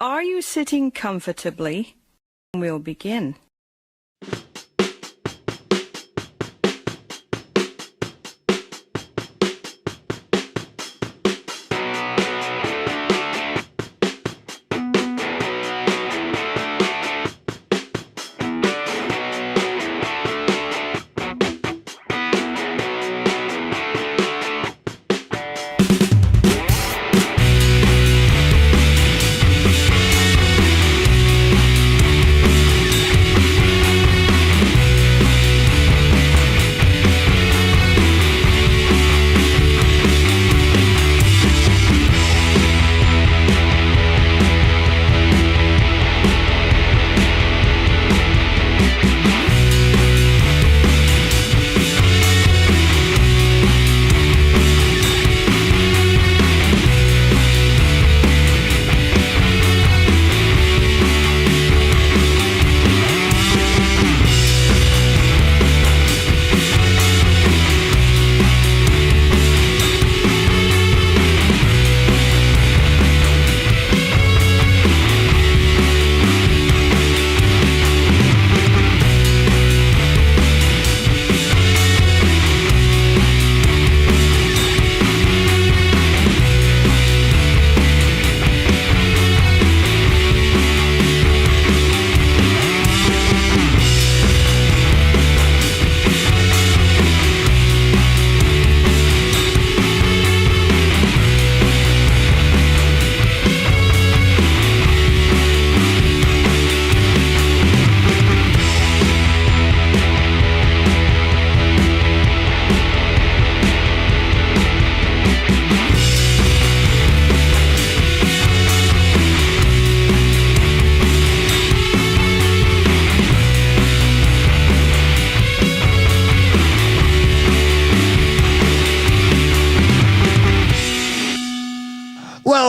Are you sitting comfortably? We'll begin.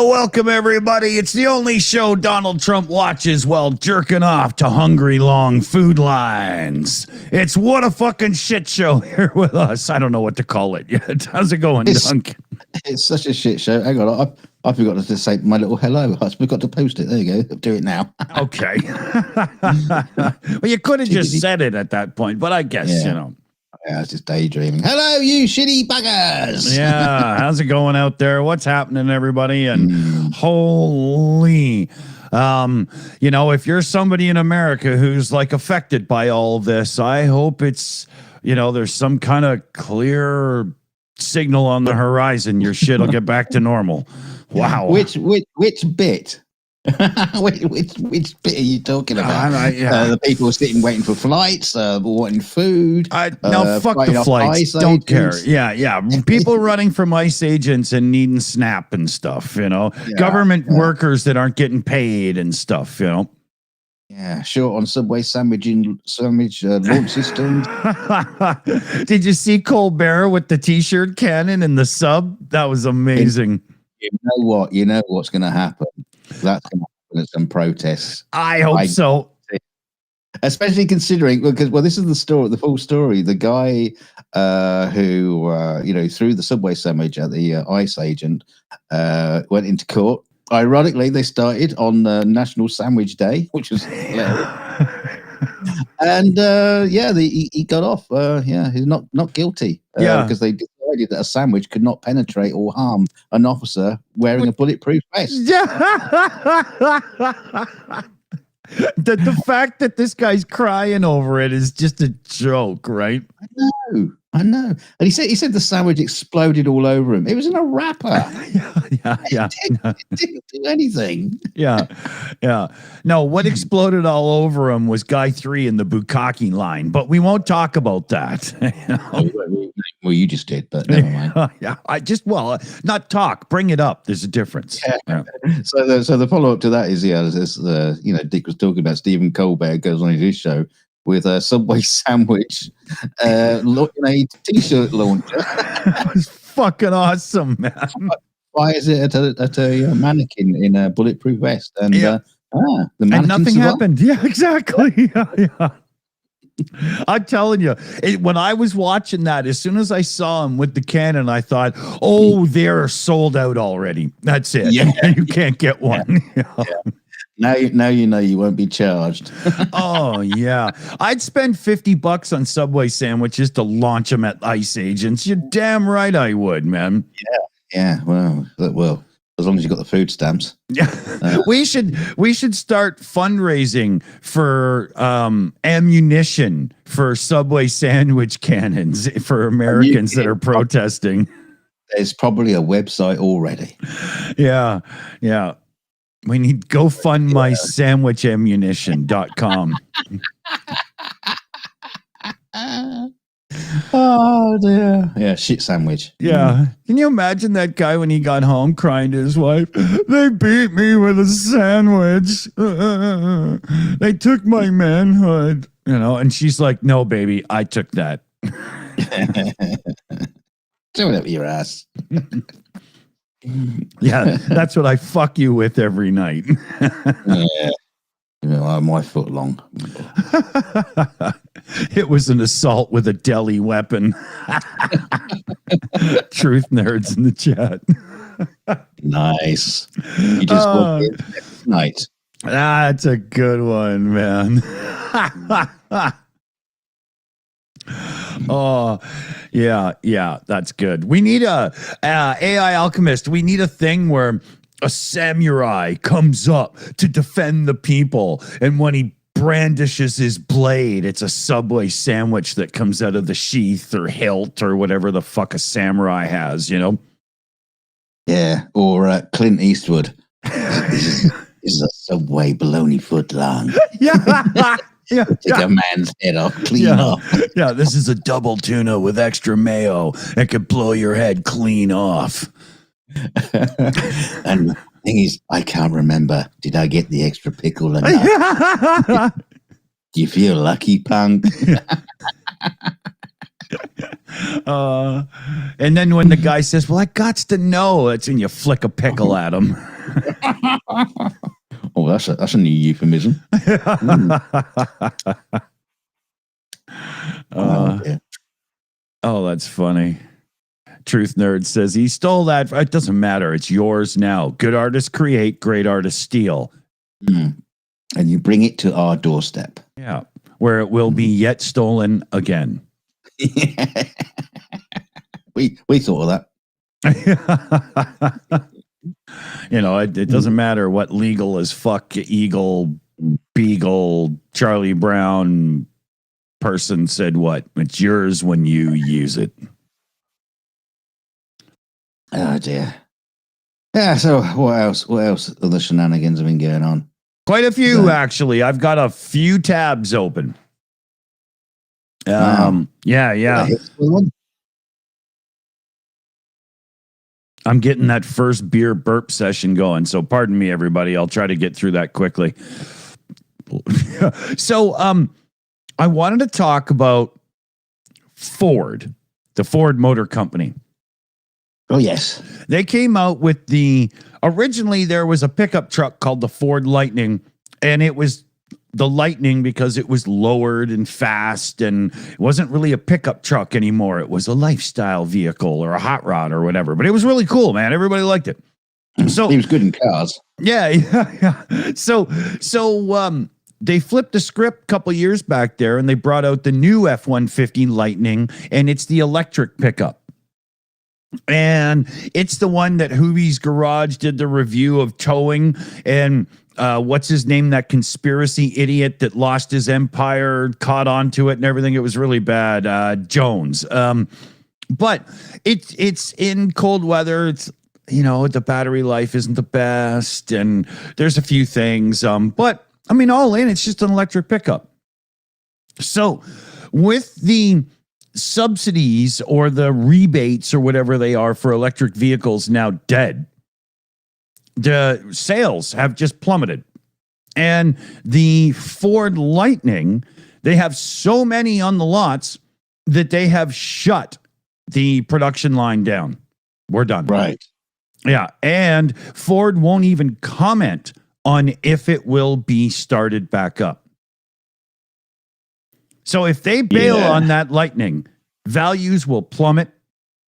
Welcome, everybody. It's the only show Donald Trump watches while jerking off to hungry, long food lines. It's What a Fucking Shit Show here with us. I don't know what to call it yet. How's it going, Duncan? It's such a shit show. Hang on, I forgot to say my little hello. I forgot to post it. There you go. Do it now. Okay. Well, you could have just said it at that point, but I guess, you know. Yeah, I was just daydreaming. Hello, you shitty buggers. Yeah, how's it going out there? What's happening, everybody? And holy, you know, if you're somebody in America who's like affected by all of this, I hope it's, you know, there's some kind of clear signal on the horizon. Your shit will get back to normal. Wow. Which bit? which bit are you talking about? The people sitting waiting for flights, wanting food. No, fuck the flights. Don't care. Yeah. People running from ICE agents and needing SNAP and stuff, you know. Government workers that aren't getting paid and stuff, you know. Yeah, short on Subway sandwich launch systems. Did you see Colbert with the T-shirt cannon and the sub? That was amazing. You know what? You know what's going to happen. That's going to happen at some protests. I hope so. Especially considering, because, well, this is the story, the full story. The guy who, you know, threw the Subway sandwich at the ICE agent went into court. Ironically, they started on National Sandwich Day, which was hilarious. And he got off. He's not guilty. Because they decided that a sandwich could not penetrate or harm an officer wearing a bulletproof vest. The fact that this guy's crying over it is just a joke, right? I know. And he said the sandwich exploded all over him. It was in a wrapper. Yeah. It didn't do anything. Yeah. No, what exploded all over him was guy 3 in the bukkake line, but we won't talk about that. You know? Well, you just did, but never mind. Not talk. Bring it up. There's a difference. Yeah. So the follow up to that is Dick was talking about Stephen Colbert goes on his show with a Subway sandwich, looking a T-shirt launcher. It was fucking awesome, man. Fires it at a mannequin in a bulletproof vest, and the mannequin and nothing survived. happened. Yeah, exactly. Yeah. I'm telling you, when I was watching that, as soon as I saw him with the cannon, I thought, "Oh, they're sold out already. That's it. Yeah. You can't get one." Yeah. Now you know you won't be charged. Oh yeah, I'd spend $50 on Subway sandwiches to launch them at ICE agents. You're damn right I would, man. Yeah, well, as long as you got the food stamps. Yeah, we should start fundraising for ammunition for Subway sandwich cannons for Americans that are protesting. There's probably a website already. Yeah. We need GoFundMySandwichAmmunition.com. Oh dear. Yeah, shit sandwich. Yeah. Can you imagine that guy when he got home crying to his wife? They beat me with a sandwich. They took my manhood. And she's like, no, baby, I took that. Do it up your ass. Yeah, that's what I fuck you with every night. Yeah. My foot long. It was an assault with a deli weapon. Truth nerds in the chat. Nice. You just walk in every night. That's a good one, man. Oh, yeah, that's good. We need a AI Alchemist. We need a thing where a samurai comes up to defend the people, and when he brandishes his blade, it's a Subway sandwich that comes out of the sheath or hilt or whatever the fuck a samurai has, Yeah, or Clint Eastwood. This is a Subway bologna foot long. Yeah. Yeah, Take a man's head off, clean off. Yeah, this is a double tuna with extra mayo. It could blow your head clean off. And the thing is, I can't remember. Did I get the extra pickle or not? Do you feel lucky, punk? And then when the guy says, well, I gots to know, that's when you flick a pickle at him. Oh, that's a new euphemism. Oh, that's funny. Truth Nerd says he stole that. It doesn't matter. It's yours now. Good artists create, great artists steal. And you bring it to our doorstep. Yeah, where it will be yet stolen again. We thought of that. It doesn't matter what legal as fuck Eagle, Beagle, Charlie Brown person said what. It's yours when you use it. Oh dear. Yeah, so what else? What else other shenanigans have been going on? Quite a few, actually. I've got a few tabs open. Wow. Yeah. I'm getting that first beer burp session going. So pardon me, everybody. I'll try to get through that quickly. So I wanted to talk about Ford, the Ford Motor Company. Oh, yes. They came out with originally there was a pickup truck called the Ford Lightning, and it was the Lightning because it was lowered and fast, and it wasn't really a pickup truck anymore. It was a lifestyle vehicle or a hot rod or whatever, but it was really cool, man. Everybody liked it. So he was good in cars. Yeah. So they flipped the script a couple years back there, and they brought out the new F-150 Lightning, and it's the electric pickup. And it's the one that Hoobie's Garage did the review of towing, and what's his name? That conspiracy idiot that lost his empire, caught onto it and everything. It was really bad. Jones. But it's in cold weather. It's, the battery life isn't the best, and there's a few things. But I mean, all in, it's just an electric pickup. So with the subsidies or the rebates or whatever they are for electric vehicles now dead, the sales have just plummeted. And the Ford Lightning, they have so many on the lots that they have shut the production line down. We're done. Right. Yeah. And Ford won't even comment on if it will be started back up. So if they bail on that Lightning, values will plummet.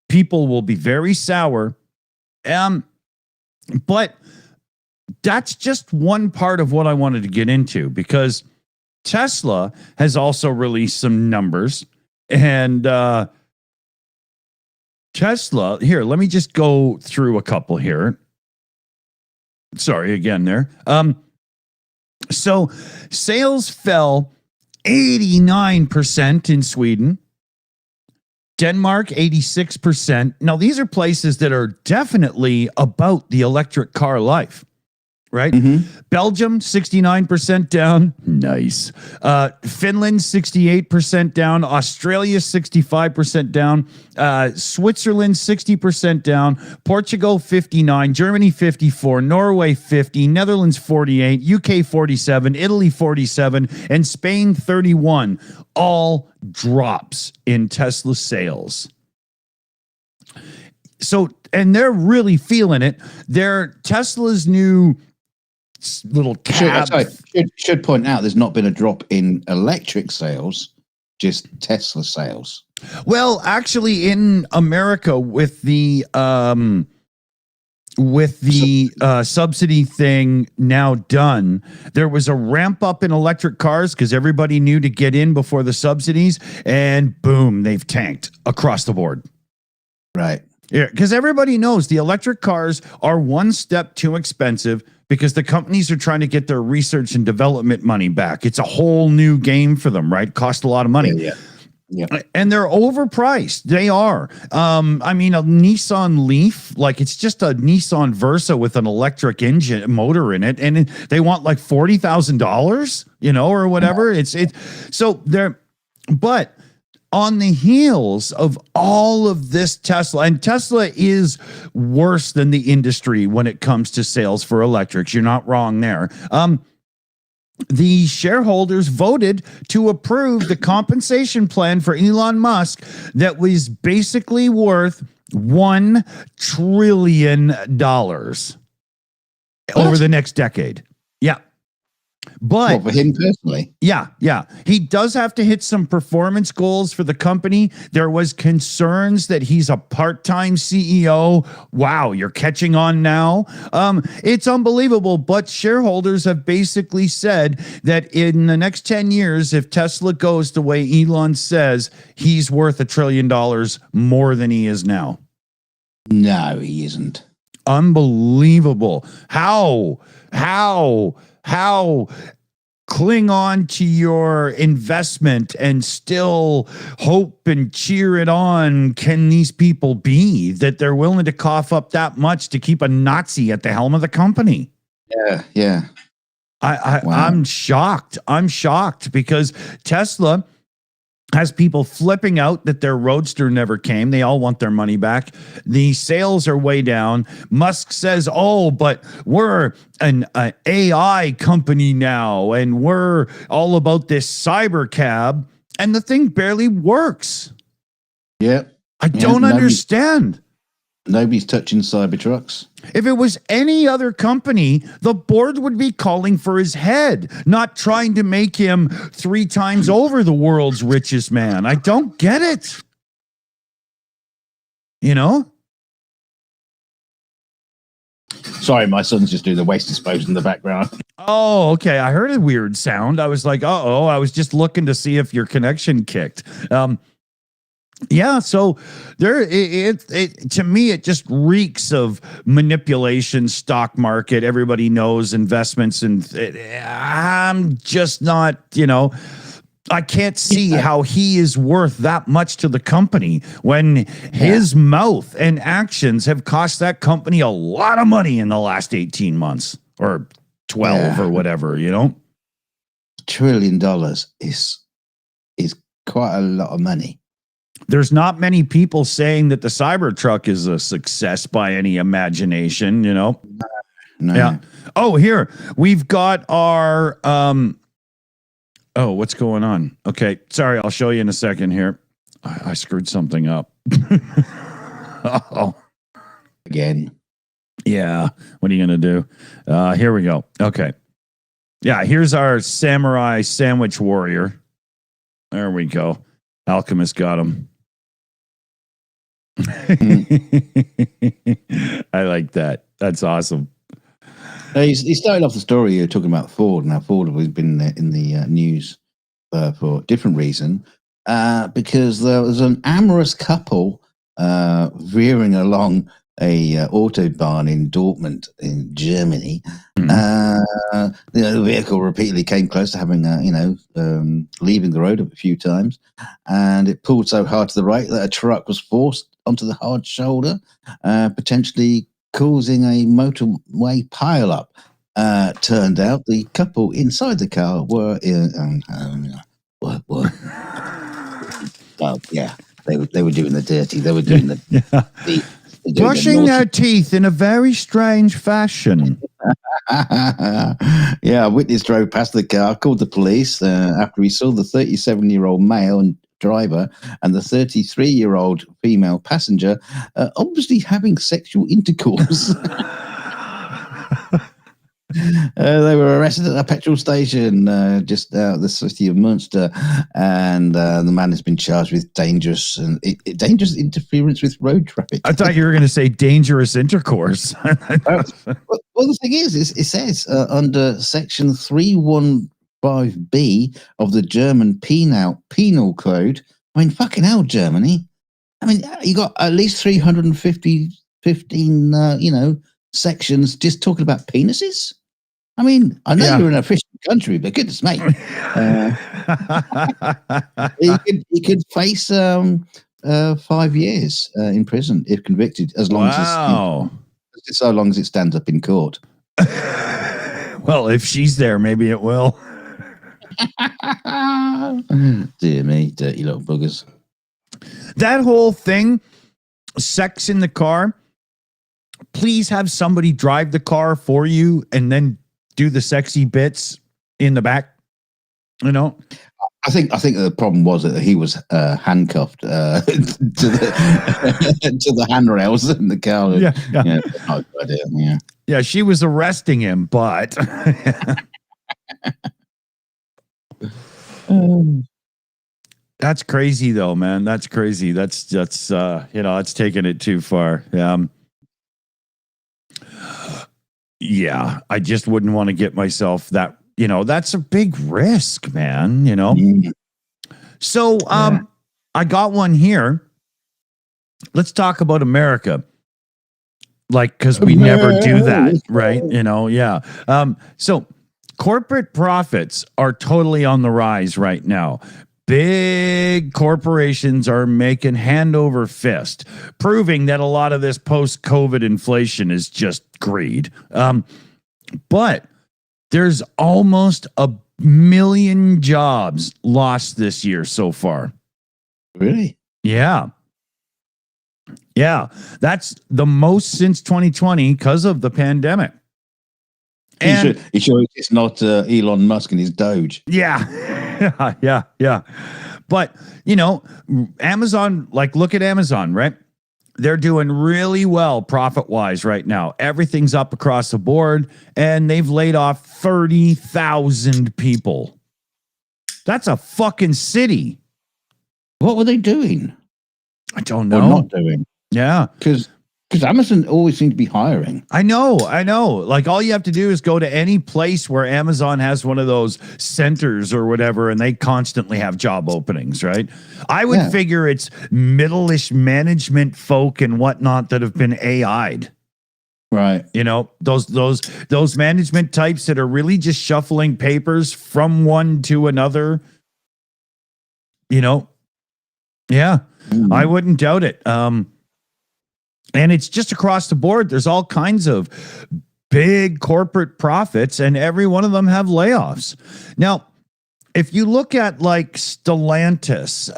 People will be very sour. But that's just one part of what I wanted to get into, because Tesla has also released some numbers, and Tesla, here, let me just go through a couple here. Sorry again there. So sales fell 89% in Sweden. Denmark, 86%. Now, these are places that are definitely about the electric car life, right? Belgium, 69% down. Nice. Finland, 68% down. Australia, 65% down. Switzerland, 60% down. Portugal, 59. Germany, 54. Norway, 50. Netherlands, 48. UK, 47. Italy, 47. And Spain, 31. All drops in Tesla sales. So, and they're really feeling it. They're Tesla's new little cab. Should point out there's not been a drop in electric sales, just Tesla sales. Well, actually, in America, with the subsidy thing now done, there was a ramp up in electric cars because everybody knew to get in before the subsidies, and boom, they've tanked across the board. Right. Yeah, because everybody knows the electric cars are one step too expensive because the companies are trying to get their research and development money back. It's a whole new game for them, right? Cost a lot of money. Yeah. And they're overpriced. They are. I mean, a Nissan Leaf, like it's just a Nissan Versa with an electric engine motor in it, and they want like $40,000, or whatever. So they're, but on the heels of all of this Tesla, and Tesla is worse than the industry when it comes to sales for electrics. You're not wrong there. The shareholders voted to approve the compensation plan for Elon Musk that was basically worth $1 trillion over the next decade. Yeah. But for him personally, yeah, he does have to hit some performance goals for the company. There was concerns that he's a part-time CEO. Wow, you're catching on now. It's unbelievable, but shareholders have basically said that in the next 10 years, if Tesla goes the way Elon says, he's worth $1 trillion more than he is now. No, he isn't. Unbelievable. How cling on to your investment and still hope and cheer it on can these people be that they're willing to cough up that much to keep a Nazi at the helm of the company? Yeah. Wow. I'm shocked because Tesla has people flipping out that their Roadster never came. They all want their money back. The sales are way down. Musk says, but we're an AI company now, and we're all about this cyber cab, and the thing barely works. Yeah. I don't understand. Nobody's touching Cybertrucks. If it was any other company, the board would be calling for his head, not trying to make him 3 times over the world's richest man. I don't get it. Sorry, my son's just doing the waste disposal in the background. Oh, okay. I heard a weird sound. I was like, I was just looking to see if your connection kicked. Yeah, so there, to me, it just reeks of manipulation, stock market. Everybody knows investments, and I'm just not, I can't see how he is worth that much to the company when his mouth and actions have cost that company a lot of money in the last 18 months or 12 or whatever, $1 trillion is quite a lot of money. There's not many people saying that the Cybertruck is a success by any imagination, No. Yeah. Oh, here we've got our, what's going on? Okay. Sorry. I'll show you in a second here. I screwed something up. Again. Yeah. What are you going to do? Here we go. Okay. Yeah. Here's our samurai sandwich warrior. There we go. Alchemist got him. I like that. That's awesome. He started off the story talking about Ford. Now, Ford has been in the news for a different reason, because there was an amorous couple veering along a autobahn in Dortmund in Germany. The vehicle repeatedly came close to having leaving the road a few times, and it pulled so hard to the right that a truck was forced onto the hard shoulder, potentially causing a motorway pileup. Turned out the couple inside the car were what? Oh yeah, they were doing the dirty. They were doing the brushing their teeth in a very strange fashion. Yeah, a witness drove past the car, called the police after he saw the 37-year-old male and driver and the 33-year-old female passenger obviously having sexual intercourse. They were arrested at a petrol station just out of the city of Munster, and the man has been charged with dangerous interference with road traffic. I thought you were going to say dangerous intercourse. Well, the thing is it says under Section 315B of the German Penal Code. I mean, fucking hell, Germany. I mean, you got at least 315 sections just talking about penises. I mean, I know you're an efficient country, but goodness me, he could face 5 years in prison if convicted, as long as so long as it stands up in court. Well, if she's there, maybe it will. Dear me, dirty little buggers. That whole thing, sex in the car. Please have somebody drive the car for you, and then do the sexy bits in the back. I think the problem was that he was handcuffed to the handrails in the car. Yeah. Not a good idea. Yeah, she was arresting him, but that's crazy though, man. That's crazy. That's it's taking it too far. Yeah, I just wouldn't want to get myself that, that's a big risk, man, So, I got one here. Let's talk about America. Cause we never do that, right? So corporate profits are totally on the rise right now. Big corporations are making hand over fist, proving that a lot of this post-COVID inflation is just greed. But there's almost 1 million jobs lost this year so far. Really? Yeah. That's the most since 2020 because of the pandemic. And you sure it's not Elon Musk and his Doge? Yeah. But, Amazon, look at Amazon, right? They're doing really well profit-wise right now. Everything's up across the board, and they've laid off 30,000 people. That's a fucking city. What were they doing? I don't know. Or not doing? Yeah. Because Amazon always seems to be hiring. I know. All you have to do is go to any place where Amazon has one of those centers or whatever, and they constantly have job openings, right? I would figure it's middle-ish management folk and whatnot that have been AI'd. Right. Those management types that are really just shuffling papers from one to another. Yeah. I wouldn't doubt it. And it's just across the board. There's all kinds of big corporate profits, and every one of them have layoffs. Now, if you look at Stellantis,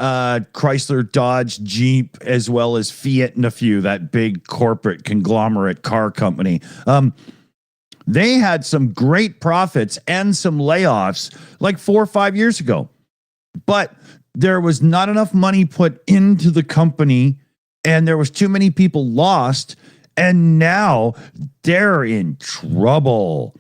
Chrysler, Dodge, Jeep, as well as Fiat and a few, that big corporate conglomerate car company, they had some great profits and some layoffs 4 or 5 years ago. But there was not enough money put into the company, and there was too many people lost, and now they're in trouble.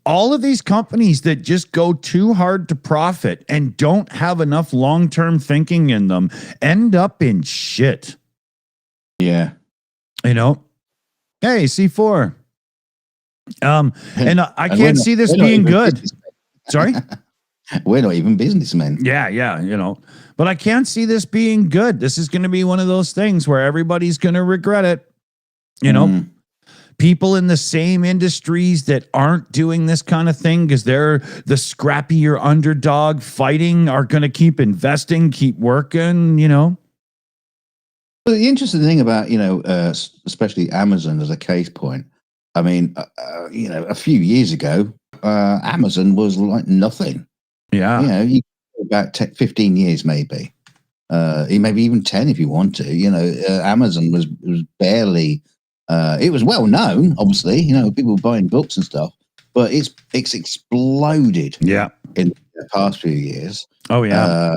All of these companies that just go too hard to profit and don't have enough long-term thinking in them end up in shit. Yeah. Hey, C4. And I And can't see this being good. Sorry? We're not even businessmen. Yeah, but I can't see this being good. This is going to be one of those things where everybody's going to regret it. People in the same industries that aren't doing this kind of thing because they're the scrappier underdog fighting are going to keep investing, keep working, But the interesting thing about, especially Amazon as a case point, I mean, a few years ago, Amazon was like nothing. Yeah. You about 15 years maybe, maybe even 10 if you want to. Amazon was barely. It was well known, obviously. People were buying books and stuff, but it's exploded. Yeah. In the past few years. Oh yeah.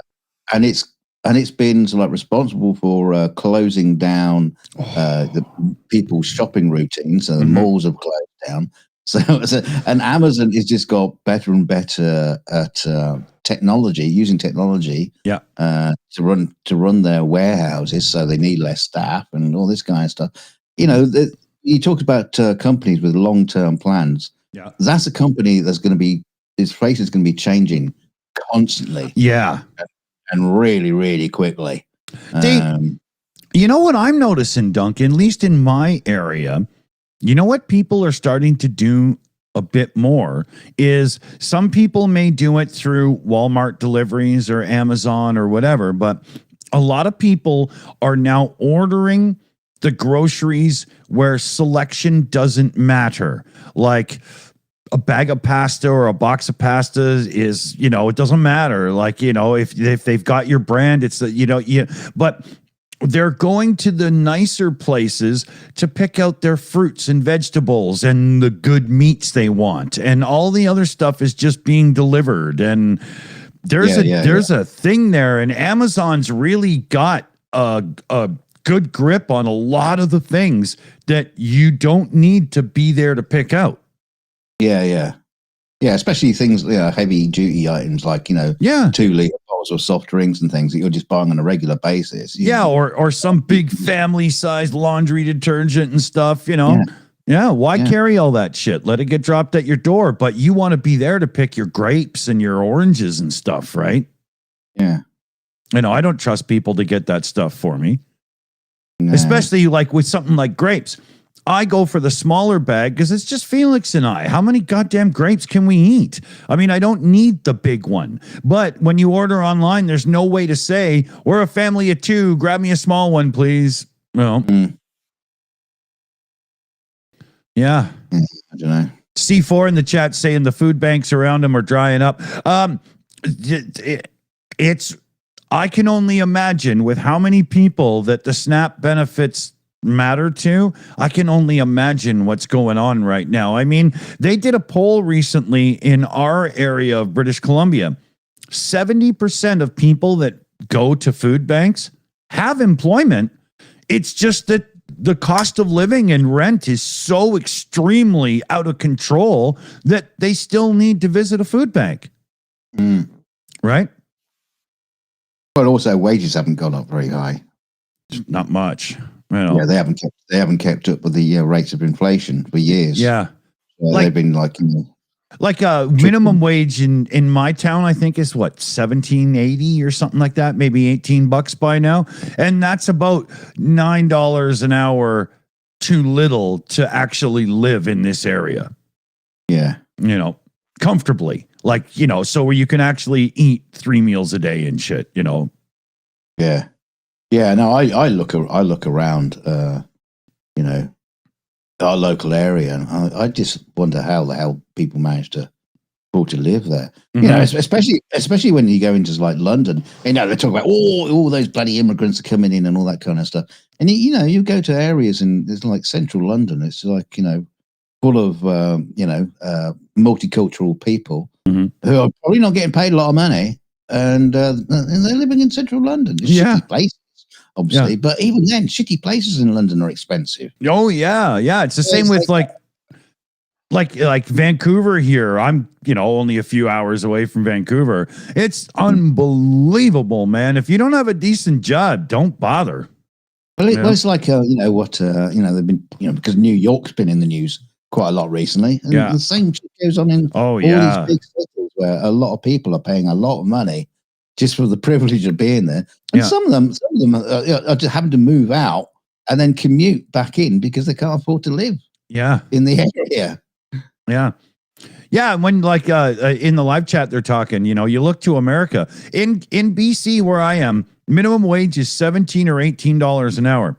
And it's been sort of like responsible for closing down the people's shopping routines. So the malls have closed down. So and Amazon has just got better and better at using technology. Yeah. To run their warehouses, so they need less staff and all this kind of stuff. You talked about companies with long-term plans. Yeah. That's a company that's going to be, its face is going to be changing constantly. Yeah. And really, really quickly. You know what I'm noticing, Duncan, at least in my area, you know what people are starting to do a bit more is some people may do it through Walmart deliveries or Amazon or whatever, but a lot of people are now ordering the groceries where selection doesn't matter. Like a bag of pasta or a box of pasta is, it doesn't matter. Like, if they've got your brand, it's but they're going to the nicer places to pick out their fruits and vegetables and the good meats they want. And all the other stuff is just being delivered. And there's a thing there. And Amazon's really got a good grip on a lot of the things that you don't need to be there to pick out. Yeah, especially things, heavy duty items like, 2-liter bottles of soft drinks and things that you're just buying on a regular basis. Or some big family sized laundry detergent and stuff, why carry all that shit? Let it get dropped at your door, but you want to be there to pick your grapes and your oranges and stuff, right? Yeah. I don't trust people to get that stuff for me. No. Especially like with something like grapes. I go for the smaller bag because it's just Felix and I. How many goddamn grapes can we eat? I mean, I don't need the big one. But when you order online, there's no way to say, we're a family of 2. Grab me a small one, please. Well, yeah. I don't know. C4 in the chat saying the food banks around them are drying up. I can only imagine with how many people that the SNAP benefits matter to. I can only imagine what's going on right now. I mean, they did a poll recently in our area of British Columbia. 70% of people that go to food banks have employment. It's just that the cost of living and rent is so extremely out of control that they still need to visit a food bank. Right? But also wages haven't gone up very high. Not much. Yeah, they haven't kept up with the rates of inflation for years. Yeah, they've been like minimum wage in my town, I think is what, $17.80 or something like that, maybe $18 by now, and that's about $9 an hour too little to actually live in this area. Yeah, comfortably, so where you can actually eat 3 meals a day and shit. Yeah. Yeah, no, I look around, our local area, and I just wonder how the hell people manage to afford to live there. Especially when you go into like London. They talk about all those bloody immigrants are coming in and all that kind of stuff. And you go to areas and there's like central London. It's like full of multicultural people who are probably not getting paid a lot of money, and they're living in central London. It's shitty places. Obviously, but even then, shitty places in London are expensive. Oh yeah. It's the same with like Vancouver here. I'm only a few hours away from Vancouver. It's unbelievable, man. If you don't have a decent job, don't bother. Well, it's like they've been because New York's been in the news quite a lot recently. And Yeah. the same shit goes on in all these big cities where a lot of people are paying a lot of money just for the privilege of being there. And some of them are just having to move out and then commute back in because they can't afford to live in the area. Yeah. Yeah, when like in the live chat they're talking, you know, you look to America. In BC where I am, minimum wage is $17 or $18 an hour.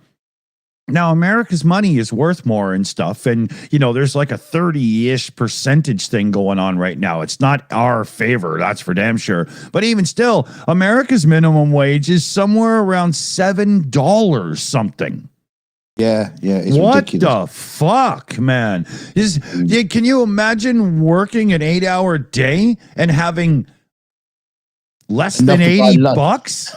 Now, America's money is worth more and stuff. And, you know, there's like a 30-ish percentage thing going on right now. It's not our favor, that's for damn sure. But even still, America's minimum wage is somewhere around $7 something. Yeah, it's what ridiculous. the fuck, man? Can you imagine working an 8-hour day and having less than $80?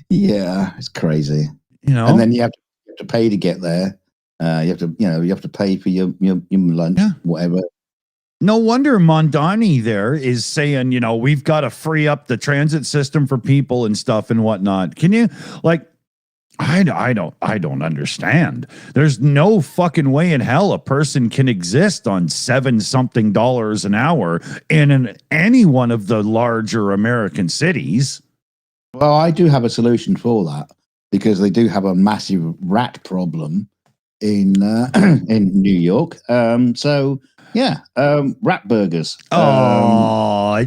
Yeah, it's crazy. You know, and then you have to pay to get there. You have to pay for your lunch, whatever. No wonder Mondani there is saying, you know, we've got to free up the transit system for people and stuff and whatnot. Can you, like, I don't understand. There's no fucking way in hell a person can exist on $7-something an hour in any one of the larger American cities. Well, I do have a solution for that because they do have a massive rat problem in New York. Rat burgers.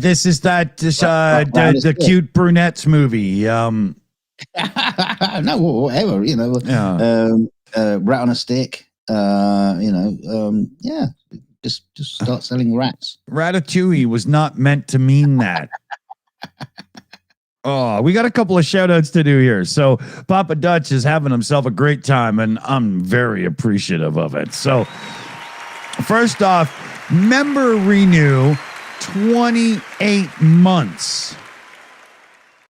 This is the cute brunettes movie. No, whatever, you know. Rat on a stick. Just start selling rats. Ratatouille was not meant to mean that. Oh, we got a couple of shout outs to do here. So Papa Dutch is having himself a great time, and I'm very appreciative of it. So first off, member renew 28 months.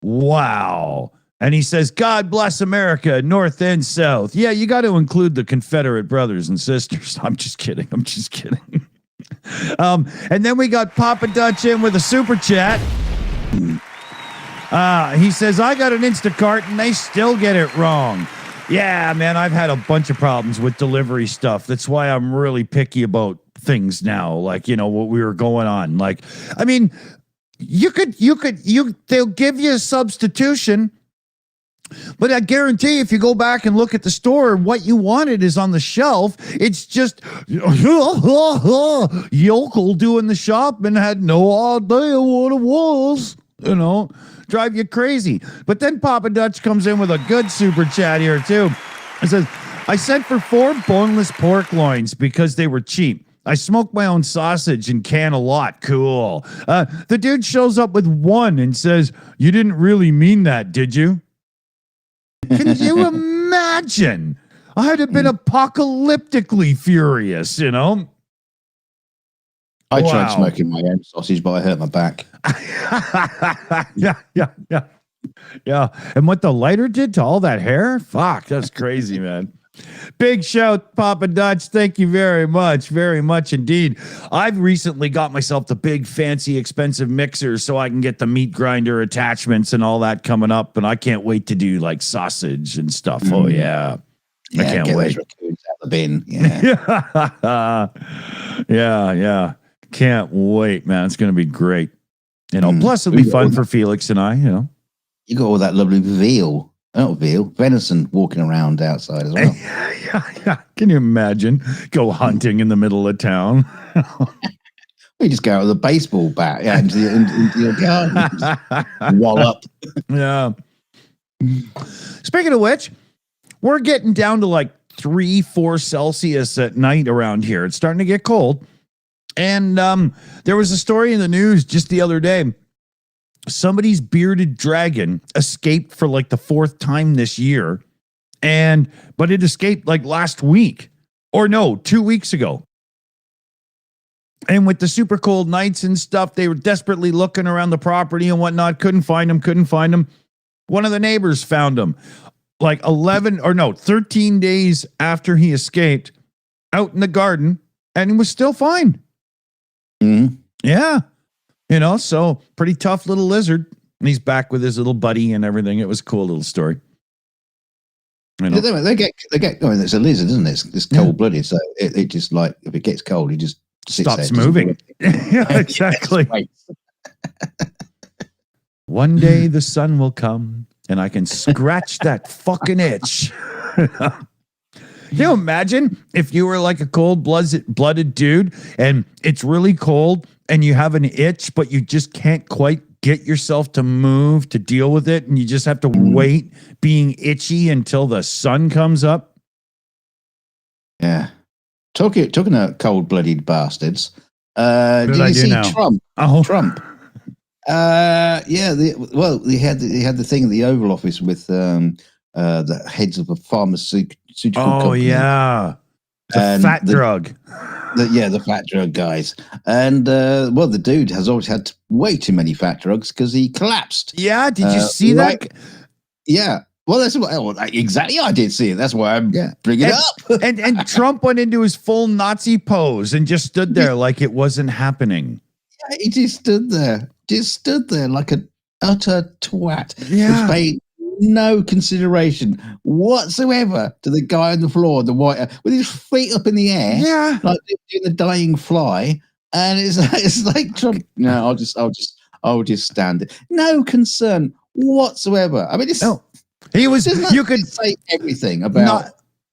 Wow. And he says, God bless America, North and South. Yeah, you got to include the Confederate brothers and sisters. I'm just kidding. And then we got Papa Dutch in with a super chat. He says, I got an Instacart and they still get it wrong. Yeah, man, I've had a bunch of problems with delivery stuff. That's why I'm really picky about things now. Like, you know, what we were going on. Like, I mean, they'll give you a substitution. But I guarantee if you go back and look at the store, what you wanted is on the shelf. It's just yokel doing the shop and had no idea what it was. You know, drive you crazy. But then Papa Dutch comes in with a good super chat here too. It says, I sent for 4 boneless pork loins because they were cheap. I smoke my own sausage and can a lot. Cool. The dude shows up with 1 and says, you didn't really mean that, did you? Can you imagine? I'd have been apocalyptically furious, you know? I tried smoking my own sausage, but I hurt my back. Yeah. And what the lighter did to all that hair? Fuck, that's crazy, man. Big shout, Papa Dutch. Thank you very much indeed. I've recently got myself the big, fancy, expensive mixer so I can get the meat grinder attachments and all that coming up. And I can't wait to do like sausage and stuff. Oh, yeah. I can't wait. Those raccoons out the bin. Yeah. Can't wait, man. It's going to be great. You know, plus it'll be fun for Felix and I, you know. You got all that lovely venison walking around outside as well. Yeah. Can you imagine? Go hunting in the middle of town. We just go out with a baseball bat into your garden. Wallop. Yeah. Speaking of which, we're getting down to like 3-4 Celsius at night around here. It's starting to get cold. And there was a story in the news just the other day. Somebody's bearded dragon escaped for like the 4th time this year. But it escaped like last week. Or no, 2 weeks ago. And with the super cold nights and stuff, they were desperately looking around the property and whatnot. Couldn't find him. One of the neighbors found him like 13 days after he escaped out in the garden, and he was still fine. Mm-hmm. Yeah. You know, so pretty tough little lizard. And he's back with his little buddy and everything. It was a cool little story. You know? They get. I mean, it's a lizard, isn't it? It's cold blooded, so it just like if it gets cold, it just sits Stops there, moving. Yeah, exactly. Right. One day the sun will come and I can scratch that fucking itch. Can you imagine if you were like a cold-blooded dude and it's really cold and you have an itch, but you just can't quite get yourself to move to deal with it, and you just have to wait being itchy until the sun comes up? Yeah. Talking about cold-blooded bastards. Did you see Trump? Oh. Trump. Yeah. He had the thing in the Oval Office with the heads of a pharmaceutical company. Yeah, the fat drug. The fat drug guys. And the dude has always had way too many fat drugs because he collapsed. Yeah, did you see that? Yeah. Well, exactly. I did see it. That's why I'm bringing it up. and Trump went into his full Nazi pose and just stood there like it wasn't happening. Yeah, he just stood there like an utter twat. Yeah. Which paid no consideration whatsoever to the guy on the floor, the white, with his feet up in the air, like doing the dying fly. And it's like Trump. No, I'll just stand it. No concern whatsoever. I mean, he was. You could say everything about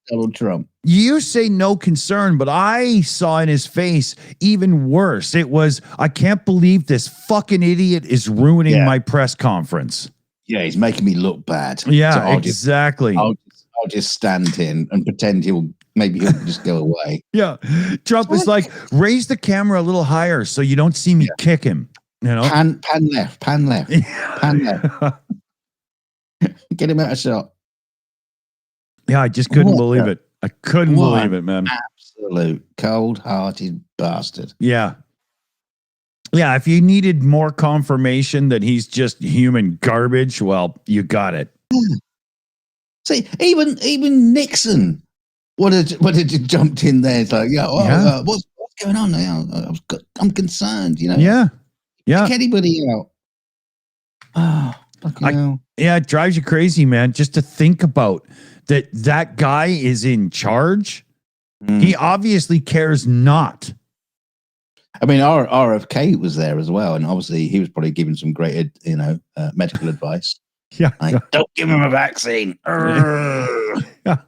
Donald Trump. You say no concern, but I saw in his face even worse. It was, I can't believe this fucking idiot is ruining my press conference. Yeah, he's making me look bad. Yeah, so exactly. I'll just stand in and pretend he'll just go away. Yeah, Trump is like, raise the camera a little higher so you don't see me kick him. You know, pan left, pan left. Get him out of shot. Yeah, I just couldn't believe it. I couldn't believe it, man. Absolute cold-hearted bastard. Yeah. Yeah, if you needed more confirmation that he's just human garbage, well, you got it. See, even Nixon would have jumped in there. It's like, what's going on now? I'm concerned, you know. Yeah. Pick anybody out. Oh, fucking hell. Yeah, it drives you crazy, man, just to think about that guy is in charge. He obviously cares not. I mean, RFK was there as well, and obviously he was probably giving some great, medical advice. Yeah, like, don't give him a vaccine. Yeah.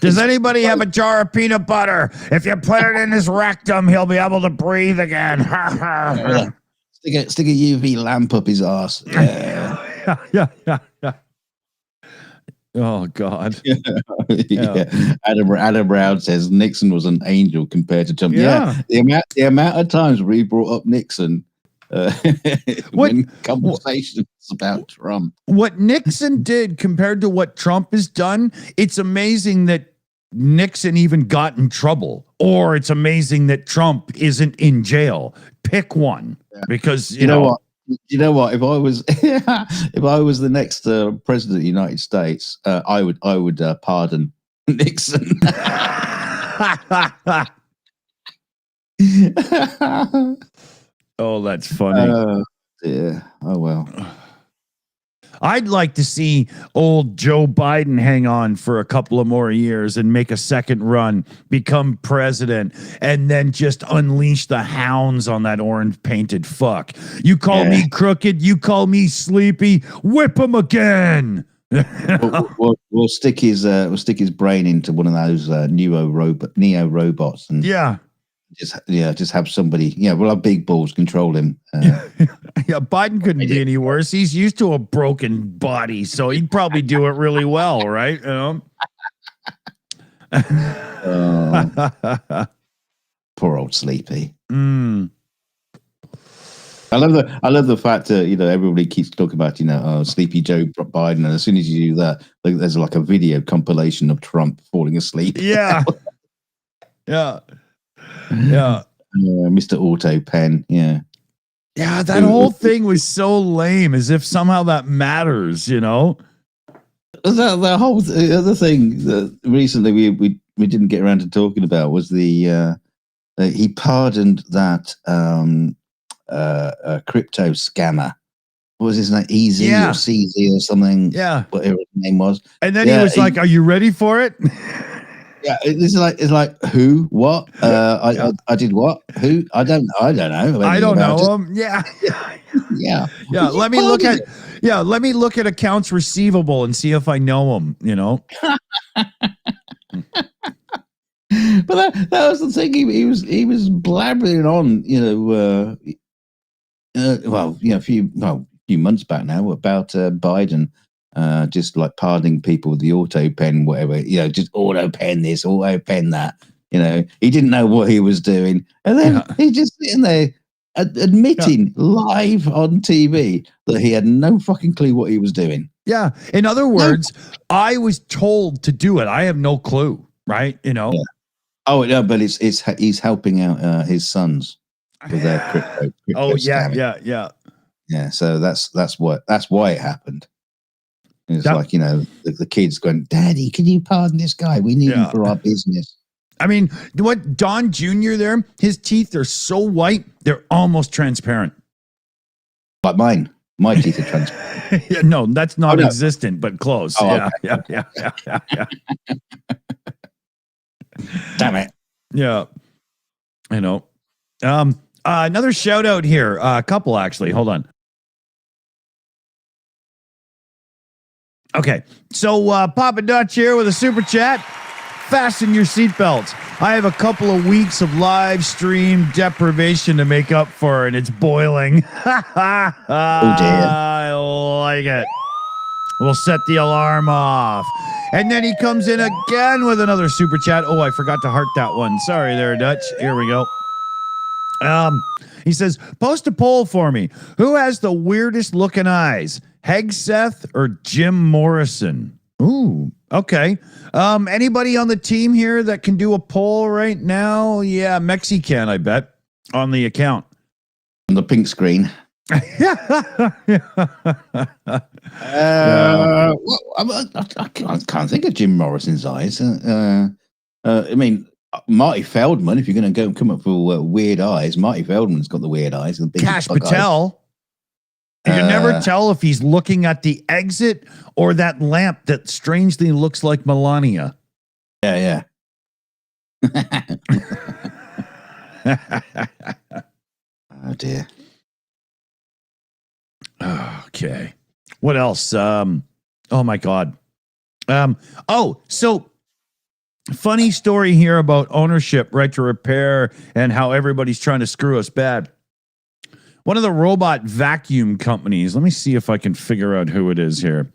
Does anybody have a jar of peanut butter? If you put it in his rectum, he'll be able to breathe again. Stick a UV lamp up his ass. Yeah. Oh God. Yeah. Adam Brown says Nixon was an angel compared to Trump. Yeah. The amount of times we brought up Nixon in conversations about Trump. What Nixon did compared to what Trump has done, it's amazing that Nixon even got in trouble, or it's amazing that Trump isn't in jail. Pick one, because you know what. You know what? If I was the next president of the United States, I would pardon Nixon. Oh, that's funny. Yeah. Oh well. I'd like to see old Joe Biden hang on for a couple of more years and make a second run, become president, and then just unleash the hounds on that orange painted fuck. You call me crooked, you call me sleepy, whip him again. We'll stick his brain into one of those neo robots and just have somebody. Yeah, we'll have big balls control him. Yeah, Biden couldn't be any worse. He's used to a broken body, so he'd probably do it really well, right? You know? Poor old Sleepy. I love the fact that everybody keeps talking about Sleepy Joe Biden, and as soon as you do that, there's like a video compilation of Trump falling asleep. Yeah. Mr. Auto Pen. Yeah, that whole thing was so lame, as if somehow that matters, you know? The whole other thing that recently we didn't get around to talking about was the he pardoned that crypto scammer what was his name? Easy Yeah. or CZ or something. Yeah. Whatever his name was. And then he was like, "Are you ready for it?" Yeah, it's like who, what? I did what? Who? I don't know. I don't know him. Yeah. Yeah. Let me look at accounts receivable and see if I know him. But that was the thing. He was blabbering on. A few months back now about Biden. Just like pardoning people with the auto pen, whatever, just auto pen this, auto pen that. He didn't know what he was doing. And then he's just sitting there admitting live on TV that he had no fucking clue what he was doing. Yeah. In other words, I was told to do it. I have no clue, right? Yeah. Oh, no, but he's helping out his sons with their crypto scamming. Yeah. So that's why it happened. It's like, the kids going, "Daddy, can you pardon this guy? We need him for our business." I mean, what Don Jr. there, his teeth are so white, they're almost transparent. Like mine. My teeth are transparent. No, that's not existent, but close. Oh, yeah. Damn it. Yeah. Another shout out here. A couple, actually. Hold on. Okay, so Papa Dutch here with a super chat. Fasten your seatbelts. I have a couple of weeks of live stream deprivation to make up for, and it's boiling. Oh, dear. I like it. We'll set the alarm off. And then he comes in again with another super chat. Oh, I forgot to heart that one. Sorry there, Dutch. Here we go. He says, post a poll for me. Who has the weirdest looking eyes? Hegseth or Jim Morrison? Ooh, okay. Anybody on the team here that can do a poll right now? Yeah, Mexi can, I bet, on the account. On the pink screen. I can't think of Jim Morrison's eyes. I mean, Marty Feldman, if you're going to come up for weird eyes, Marty Feldman's got the weird eyes. The big Cash Patel. You can never tell if he's looking at the exit or that lamp that strangely looks like Melania. Yeah. Oh, dear. Okay. What else? Oh, my God. So funny story here about ownership, right to repair, and how everybody's trying to screw us bad. One of the robot vacuum companies, let me see if I can figure out who it is here.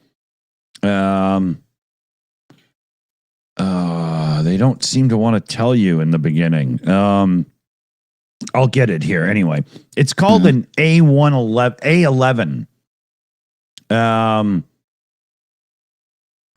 They don't seem to want to tell you in the beginning. I'll get it here anyway. It's called an A11.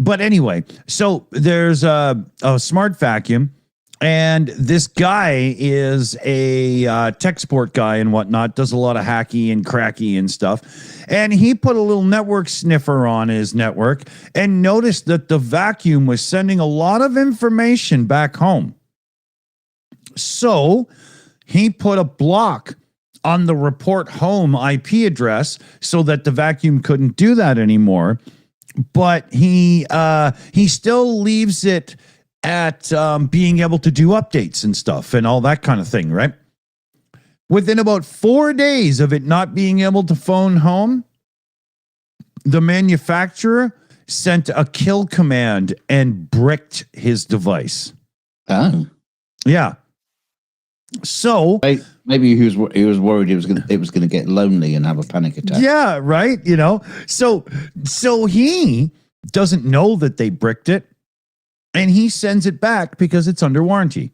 But anyway, so there's a smart vacuum. And this guy is a tech support guy and whatnot, does a lot of hacky and cracky and stuff. And he put a little network sniffer on his network and noticed that the vacuum was sending a lot of information back home. So he put a block on the report home IP address so that the vacuum couldn't do that anymore. But he still leaves it at being able to do updates and stuff and all that kind of thing, right? Within about 4 days of it not being able to phone home, the manufacturer sent a kill command and bricked his device. Oh. Yeah. So maybe he was worried it was going to get lonely and have a panic attack. Yeah, right. So he doesn't know that they bricked it, and he sends it back because it's under warranty.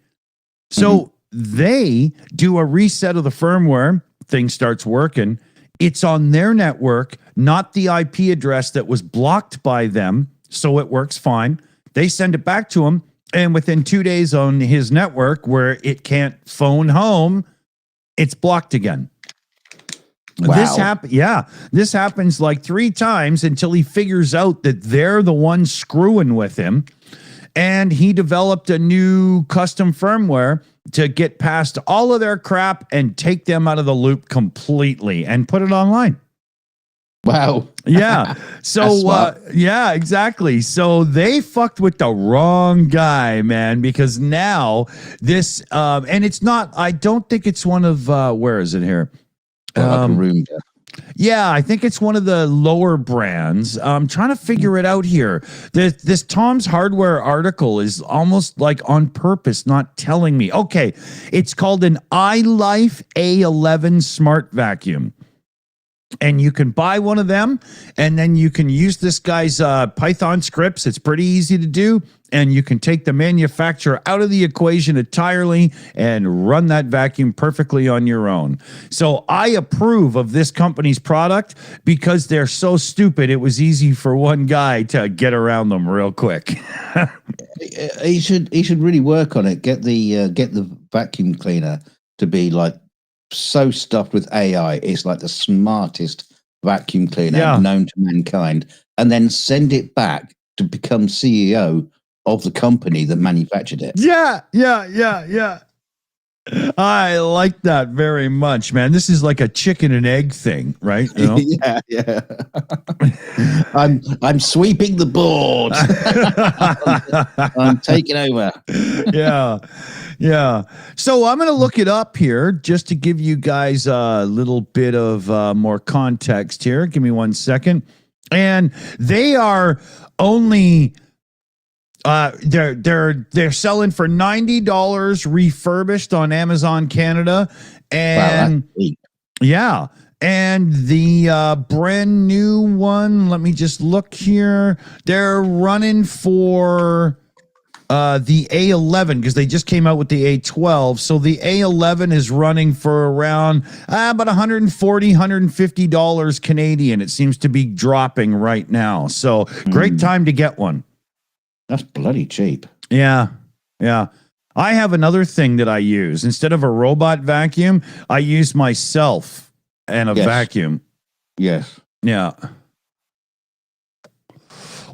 So they do a reset of the firmware. Thing starts working. It's on their network, not the IP address that was blocked by them. So it works fine. They send it back to him. And within 2 days on his network where it can't phone home, it's blocked again. Wow. This happens like 3 times until he figures out that they're the ones screwing with him. And he developed a new custom firmware to get past all of their crap and take them out of the loop completely and put it online. Wow. Yeah. So, yeah, exactly. So they fucked with the wrong guy, man, because now this, and it's not, I don't think it's one of, where is it here? Like a Roomba. Yeah, I think it's one of the lower brands. I'm trying to figure it out here. This Tom's Hardware article is almost like on purpose not telling me. Okay, it's called an iLife A11 Smart Vacuum. And you can buy one of them, and then you can use this guy's Python scripts. It's pretty easy to do, and you can take the manufacturer out of the equation entirely and run that vacuum perfectly on your own. So I approve of this company's product because they're so stupid. It was easy for one guy to get around them real quick. He should really work on it. Get the vacuum cleaner to be like so stuffed with AI, it's like the smartest vacuum cleaner known to mankind, and then send it back to become CEO of the company that manufactured it. Yeah. I like that very much, man. This is like a chicken and egg thing, right? You know? Yeah. I'm sweeping the board. I'm taking over. Yeah. So I'm going to look it up here just to give you guys a little bit of more context here. Give me 1 second. And they are only they're selling for $90 refurbished on Amazon Canada. And yeah. And the brand new one, let me just look here. They're running for the A11 because they just came out with the A12. So the A11 is running for around about $140, $150 Canadian. It seems to be dropping right now. So great time to get one. That's bloody cheap. Yeah. I have another thing that I use. Instead of a robot vacuum, I use myself and a vacuum. Yes. Yeah.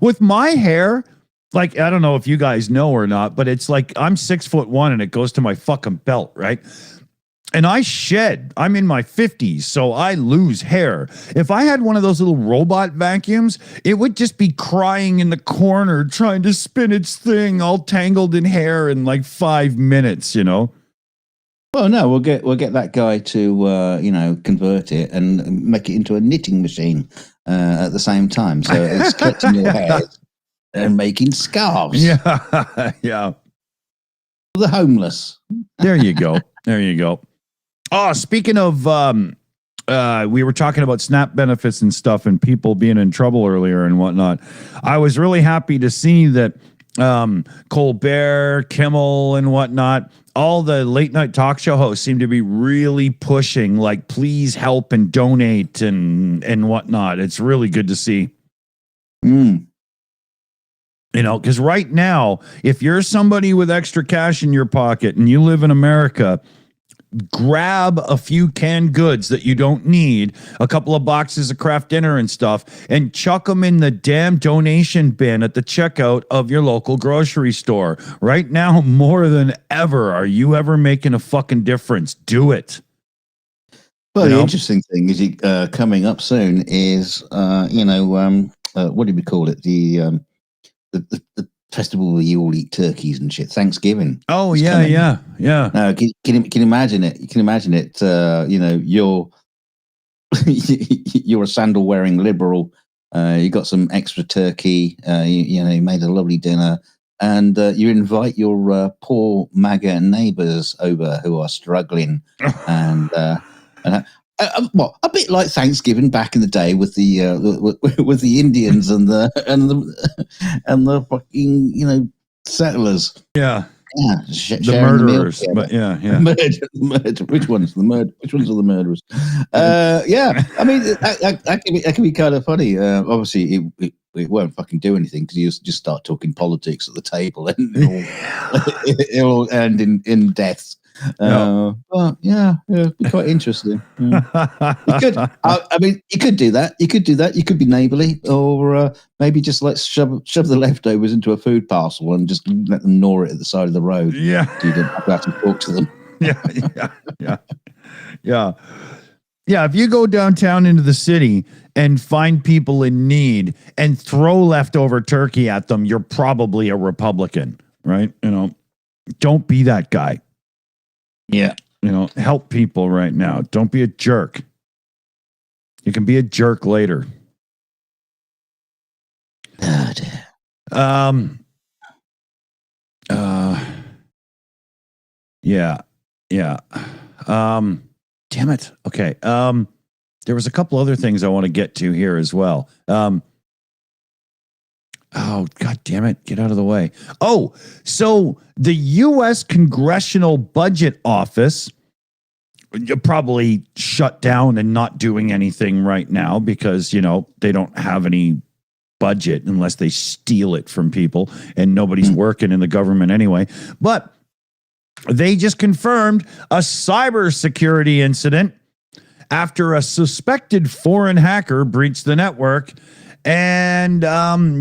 With my hair, like, I don't know if you guys know or not, but it's like I'm 6'1" and it goes to my fucking belt, right? And I shed. I'm in my 50s, so I lose hair. If I had one of those little robot vacuums, it would just be crying in the corner trying to spin its thing all tangled in hair in like 5 minutes, you know? Well, no, we'll get that guy to convert it and make it into a knitting machine at the same time. So it's collecting your hair and making scarves. Yeah. The homeless. There you go. Oh, speaking of, we were talking about SNAP benefits and stuff and people being in trouble earlier and whatnot. I was really happy to see that Colbert, Kimmel, and whatnot, all the late night talk show hosts seem to be really pushing, like, please help and donate and whatnot. It's really good to see. You know, because right now, if you're somebody with extra cash in your pocket and you live in America, grab a few canned goods that you don't need, a couple of boxes of craft dinner and stuff, and chuck them in the damn donation bin at the checkout of your local grocery store. Right now, more than ever, are you ever making a fucking difference? Do it. Well, the interesting thing is coming up soon is, what do we call it? The festival where you all eat turkeys and shit. Thanksgiving. Oh yeah. Now, can you imagine it? You can imagine it. You're you're a sandal wearing liberal. You got some extra turkey. You made a lovely dinner, and you invite your poor MAGA neighbours over who are struggling, and well, a bit like Thanksgiving back in the day with the Indians and the fucking settlers. Yeah, the murderers. But murder. Which ones are the murderers? I mean that can be kind of funny. Obviously, it won't fucking do anything because you just start talking politics at the table, and it'll end in deaths. But it'd be quite interesting. You could, you could do that. You could be neighbourly, or maybe just like shove the leftovers into a food parcel and just let them gnaw it at the side of the road. Yeah, so you don't have to talk to them. Yeah. Yeah, if you go downtown into the city and find people in need and throw leftover turkey at them, you're probably a Republican, right? Don't be that guy. Yeah. Help people right now. Don't be a jerk. You can be a jerk later. Oh, dear. Yeah. Damn it. Okay. There was a couple other things I want to get to here as well. Oh, God damn it. Get out of the way. Oh, so the U.S. Congressional Budget Office probably shut down and not doing anything right now because, they don't have any budget unless they steal it from people, and nobody's working in the government anyway. But they just confirmed a cybersecurity incident after a suspected foreign hacker breached the network. And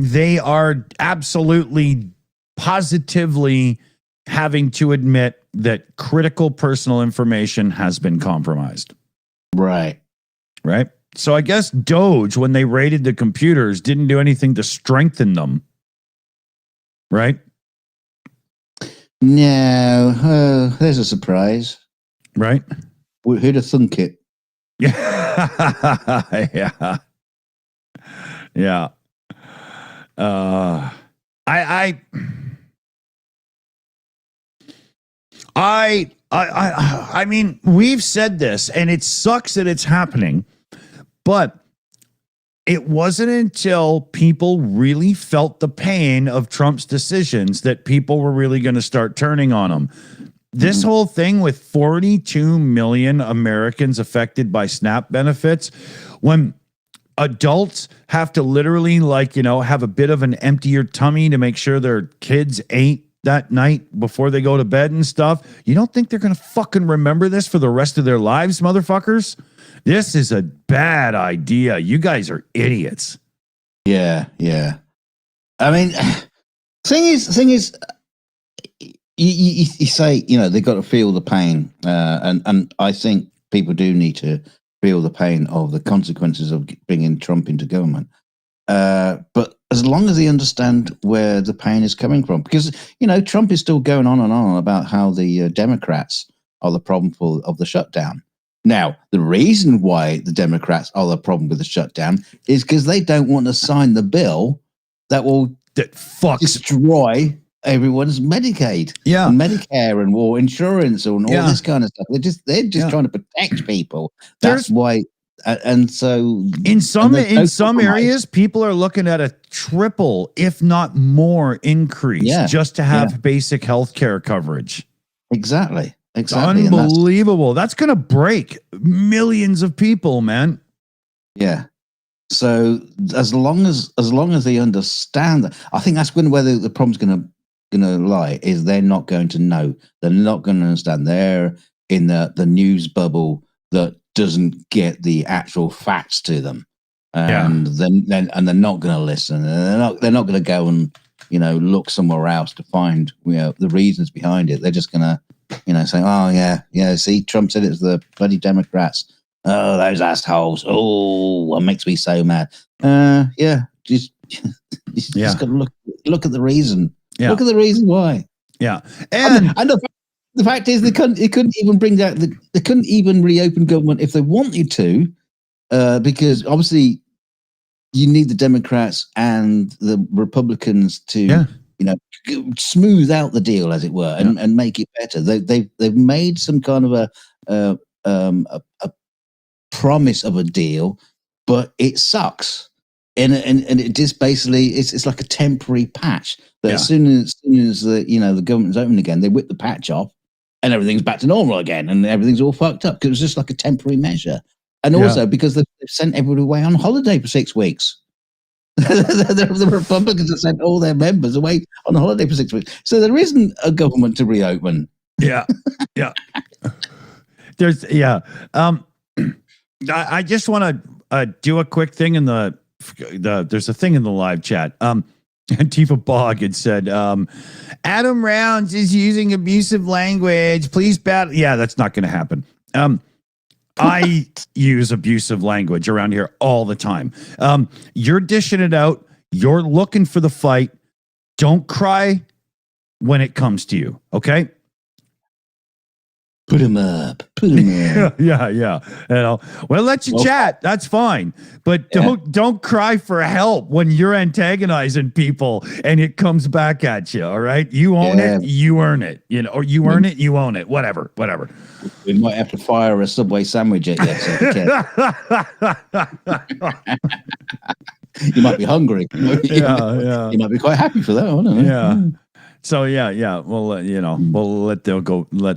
they are absolutely, positively having to admit that critical personal information has been compromised. Right. So I guess Doge, when they raided the computers, didn't do anything to strengthen them. Right? No. There's a surprise. Right? Who'd have thunk it? Yeah. Yeah. I mean, we've said this, and it sucks that it's happening, but it wasn't until people really felt the pain of Trump's decisions that people were really going to start turning on him. This whole thing with 42 million Americans affected by SNAP benefits, when adults have to literally have a bit of an emptier tummy to make sure their kids ate that night before they go to bed and stuff. You don't think they're going to fucking remember this for the rest of their lives, motherfuckers? This is a bad idea. You guys are idiots. Yeah. I mean, thing is, you say, they got to feel the pain. And I think people do need to feel the pain of the consequences of bringing Trump into government. But as long as they understand where the pain is coming from, because, Trump is still going on and on about how the Democrats are the problem of the shutdown. Now, the reason why the Democrats are the problem with the shutdown is because they don't want to sign the bill that will destroy everyone's Medicaid, and Medicare, and war insurance, and all this kind of stuff. They're just trying to protect people. That's why. And so, in some areas, people are looking at a triple, if not more, increase just to have basic health care coverage. Exactly. It's unbelievable. That's going to break millions of people, man. Yeah. So as long as they understand that, I think that's where the problem's going to lie. Is they're not going to know. They're not going to understand. They're in the news bubble that doesn't get the actual facts to them, and then they're not going to listen. And they're not going to go and look somewhere else to find the reasons behind it. They're just going to say, oh yeah, see, Trump said it was the bloody Democrats. Oh, those assholes. Oh, it makes me so mad. Just got to look at the reason. Yeah. Look at the reason why. Yeah, and the fact is, they couldn't even bring that. They couldn't even reopen government if they wanted to, because obviously you need the Democrats and the Republicans to, smooth out the deal, as it were, and make it better. They've made some kind of a promise of a deal, but it sucks. And it just basically it's like a temporary patch. That as soon as the government's open again, they whip the patch off, and everything's back to normal again, and everything's all fucked up because it was just like a temporary measure. And also because they've sent everybody away on holiday for 6 weeks. the Republicans have sent all their members away on holiday for 6 weeks, so there isn't a government to reopen. Yeah. There's I just want to do a quick thing in there's a thing in the live chat. Antifa Bog had said, Adam Rounds is using abusive language. Please battle. Yeah, that's not going to happen. I use abusive language around here all the time. You're dishing it out. You're looking for the fight. Don't cry when it comes to you. Okay. Put him up. Put him up. Yeah. You know, we'll let you chat. That's fine. But don't cry for help when you're antagonizing people and it comes back at you. All right. You own it, you earn it. You know, or you earn it, you own it. Whatever. We might have to fire a Subway sandwich at you. You might be hungry. You might be quite happy for that. I don't know. Yeah. So we'll let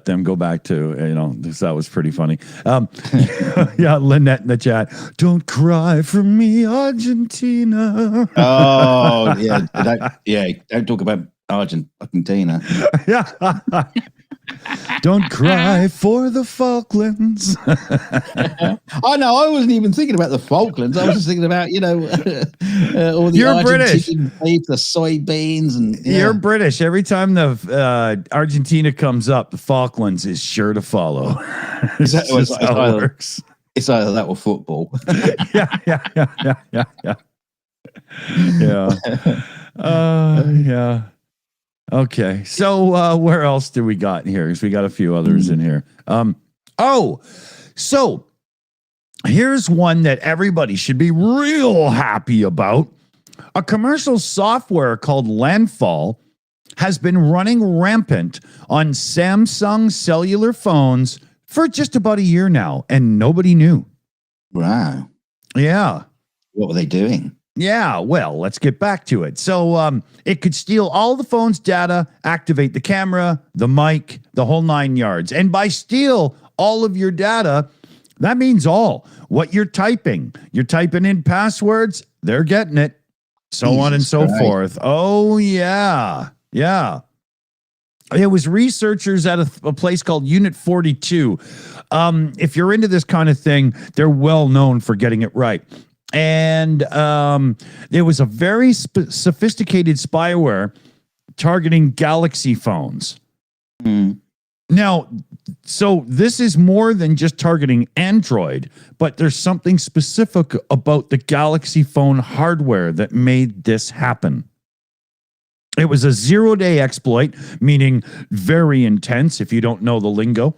them go back to that was pretty funny. Lynette in the chat. Don't cry for me, Argentina. Oh don't talk about Argentina. Don't cry for the Falklands. Oh no, I wasn't even thinking about the Falklands. I was just thinking about all the You're British. Beef, the soybeans, and You're British. Every time the Argentina comes up, the Falklands is sure to follow. It's how it works. It's either that or football. Yeah. Okay, so where else do we got here? Because we got a few others in here. So here's one that everybody should be real happy about. A commercial software called Landfall has been running rampant on Samsung cellular phones for just about a year now, and nobody knew. Wow. Yeah. What were they doing? Yeah, well, let's get back to it. So it could steal all the phone's data, activate the camera, the mic, the whole 9 yards. And by steal all of your data, that means what you're typing. You're typing in passwords, they're getting it, so on and so forth. Oh, yeah. It was researchers at a place called Unit 42. If you're into this kind of thing, they're well known for getting it right. And it was a very sophisticated spyware targeting Galaxy phones. Now, so this is more than just targeting Android, but there's something specific about the Galaxy phone hardware that made this happen. It was a 0-day exploit, meaning very intense if you don't know the lingo.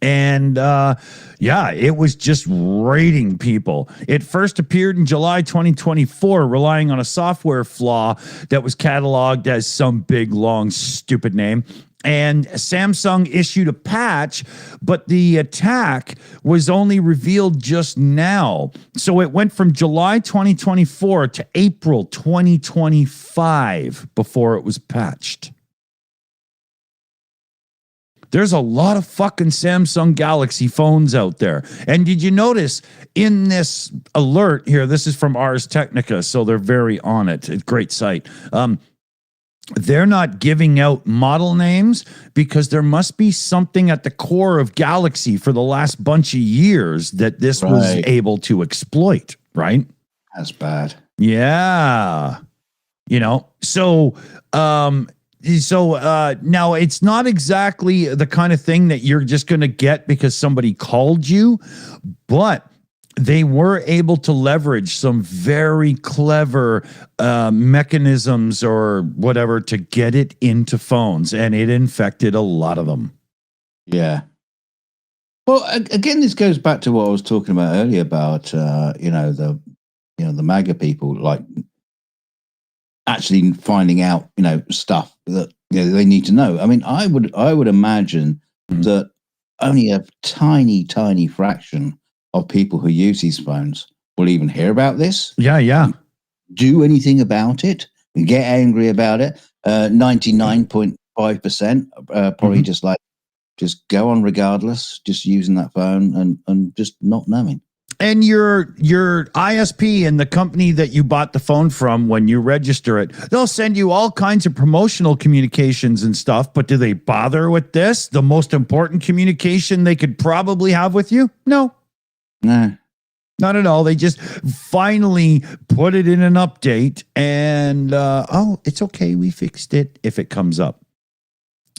And it was just raiding people. It first appeared in July 2024, relying on a software flaw that was cataloged as some big, long, stupid name. And Samsung issued a patch, but the attack was only revealed just now. So it went from July 2024 to April 2025 before it was patched. There's a lot of fucking Samsung Galaxy phones out there. And did you notice in this alert here, this is from Ars Technica, so they're very on it. It's a great site. They're not giving out model names because there must be something at the core of Galaxy for the last bunch of years that this was able to exploit, right? That's bad. Yeah. So now it's not exactly the kind of thing that you're just going to get because somebody called you, but they were able to leverage some very clever mechanisms or whatever to get it into phones, and it infected a lot of them. Yeah. Well, again, this goes back to what I was talking about earlier about the MAGA people, like actually finding out stuff that they need to know. I mean, I would imagine that only a tiny fraction of people who use these phones will even hear about this. Yeah. Do anything about it, get angry about it. 99.5% probably just go on regardless, just using that phone and just not knowing. And your ISP and the company that you bought the phone from, when you register it, they'll send you all kinds of promotional communications and stuff. But do they bother with this? The most important communication they could probably have with you? No, not at all. They just finally put it in an update and, it's okay. We fixed it if it comes up.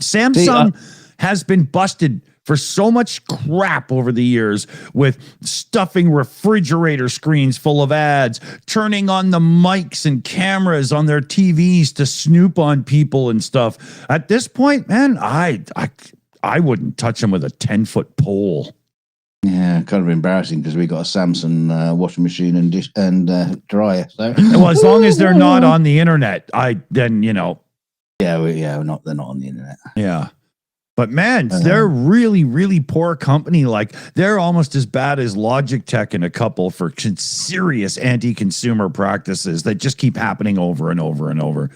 Samsung has been busted for so much crap over the years with stuffing refrigerator screens full of ads, turning on the mics and cameras on their TVs to snoop on people and stuff. At this point, man, I wouldn't touch them with a 10-foot pole. Yeah, kind of embarrassing because we got a Samsung washing machine and dish and dryer. So, well, as long as they're not on the internet, then you know. Yeah, they're not on the internet. Yeah. But man, they're really, really poor company. Like they're almost as bad as Logitech and a couple for serious anti-consumer practices that just keep happening over and over and over.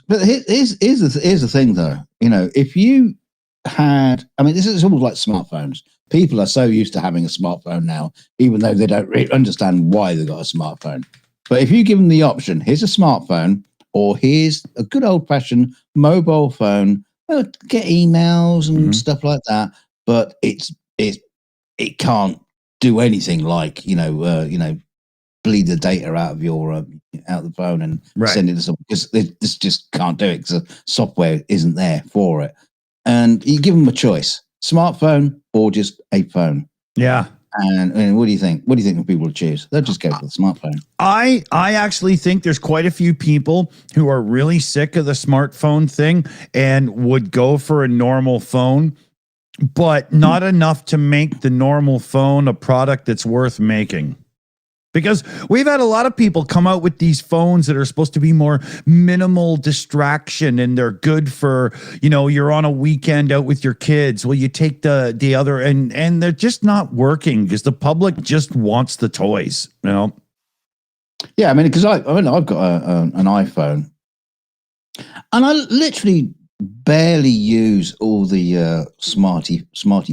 But here's the thing, though. You know, if you had, I mean, this is almost like smartphones. People are so used to having a smartphone now, even though they don't really understand why they got a smartphone. But if you give them the option, here's a smartphone, or here's a good old-fashioned mobile phone. Get emails and stuff like that, but it can't do anything like bleed the data out of your out of the phone and send it to someone, because this just can't do it because the software isn't there for it. And you give them a choice: smartphone or just a phone. Yeah. And what do you think? What do you think people will choose? They'll just go for the smartphone. I actually think there's quite a few people who are really sick of the smartphone thing and would go for a normal phone, but not enough to make the normal phone a product that's worth making. Because we've had a lot of people come out with these phones that are supposed to be more minimal distraction, and they're good for, you're on a weekend out with your kids. Well, you take the other, and they're just not working because the public just wants the toys, Yeah, I mean, because I've got an iPhone, and I literally barely use all the smarty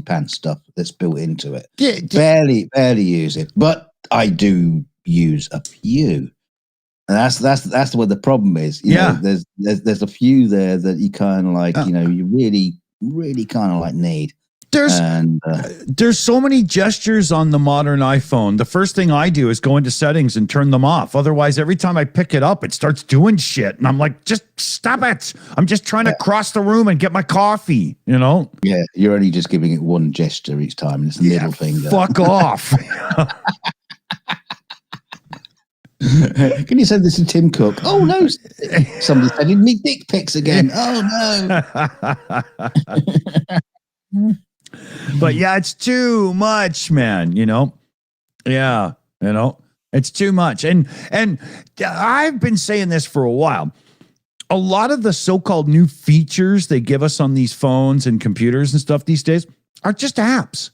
pants stuff that's built into it. Yeah, barely use it, but I do use a few, and that's where the problem is. You know, there's a few there that you kind of like, you really kind of like need. There's so many gestures on the modern iPhone. The first thing I do is go into settings and turn them off. Otherwise, every time I pick it up, it starts doing shit, and I'm like, just stop it! I'm just trying to cross the room and get my coffee. Yeah, you're only just giving it one gesture each time. It's the middle finger. Fuck off. Can you send this to Tim Cook? Oh no, somebody's sending me dick pics again. Oh no. But yeah, it's too much, man. Yeah, it's too much. And I've been saying this for a while. A lot of the so-called new features they give us on these phones and computers and stuff these days are just apps.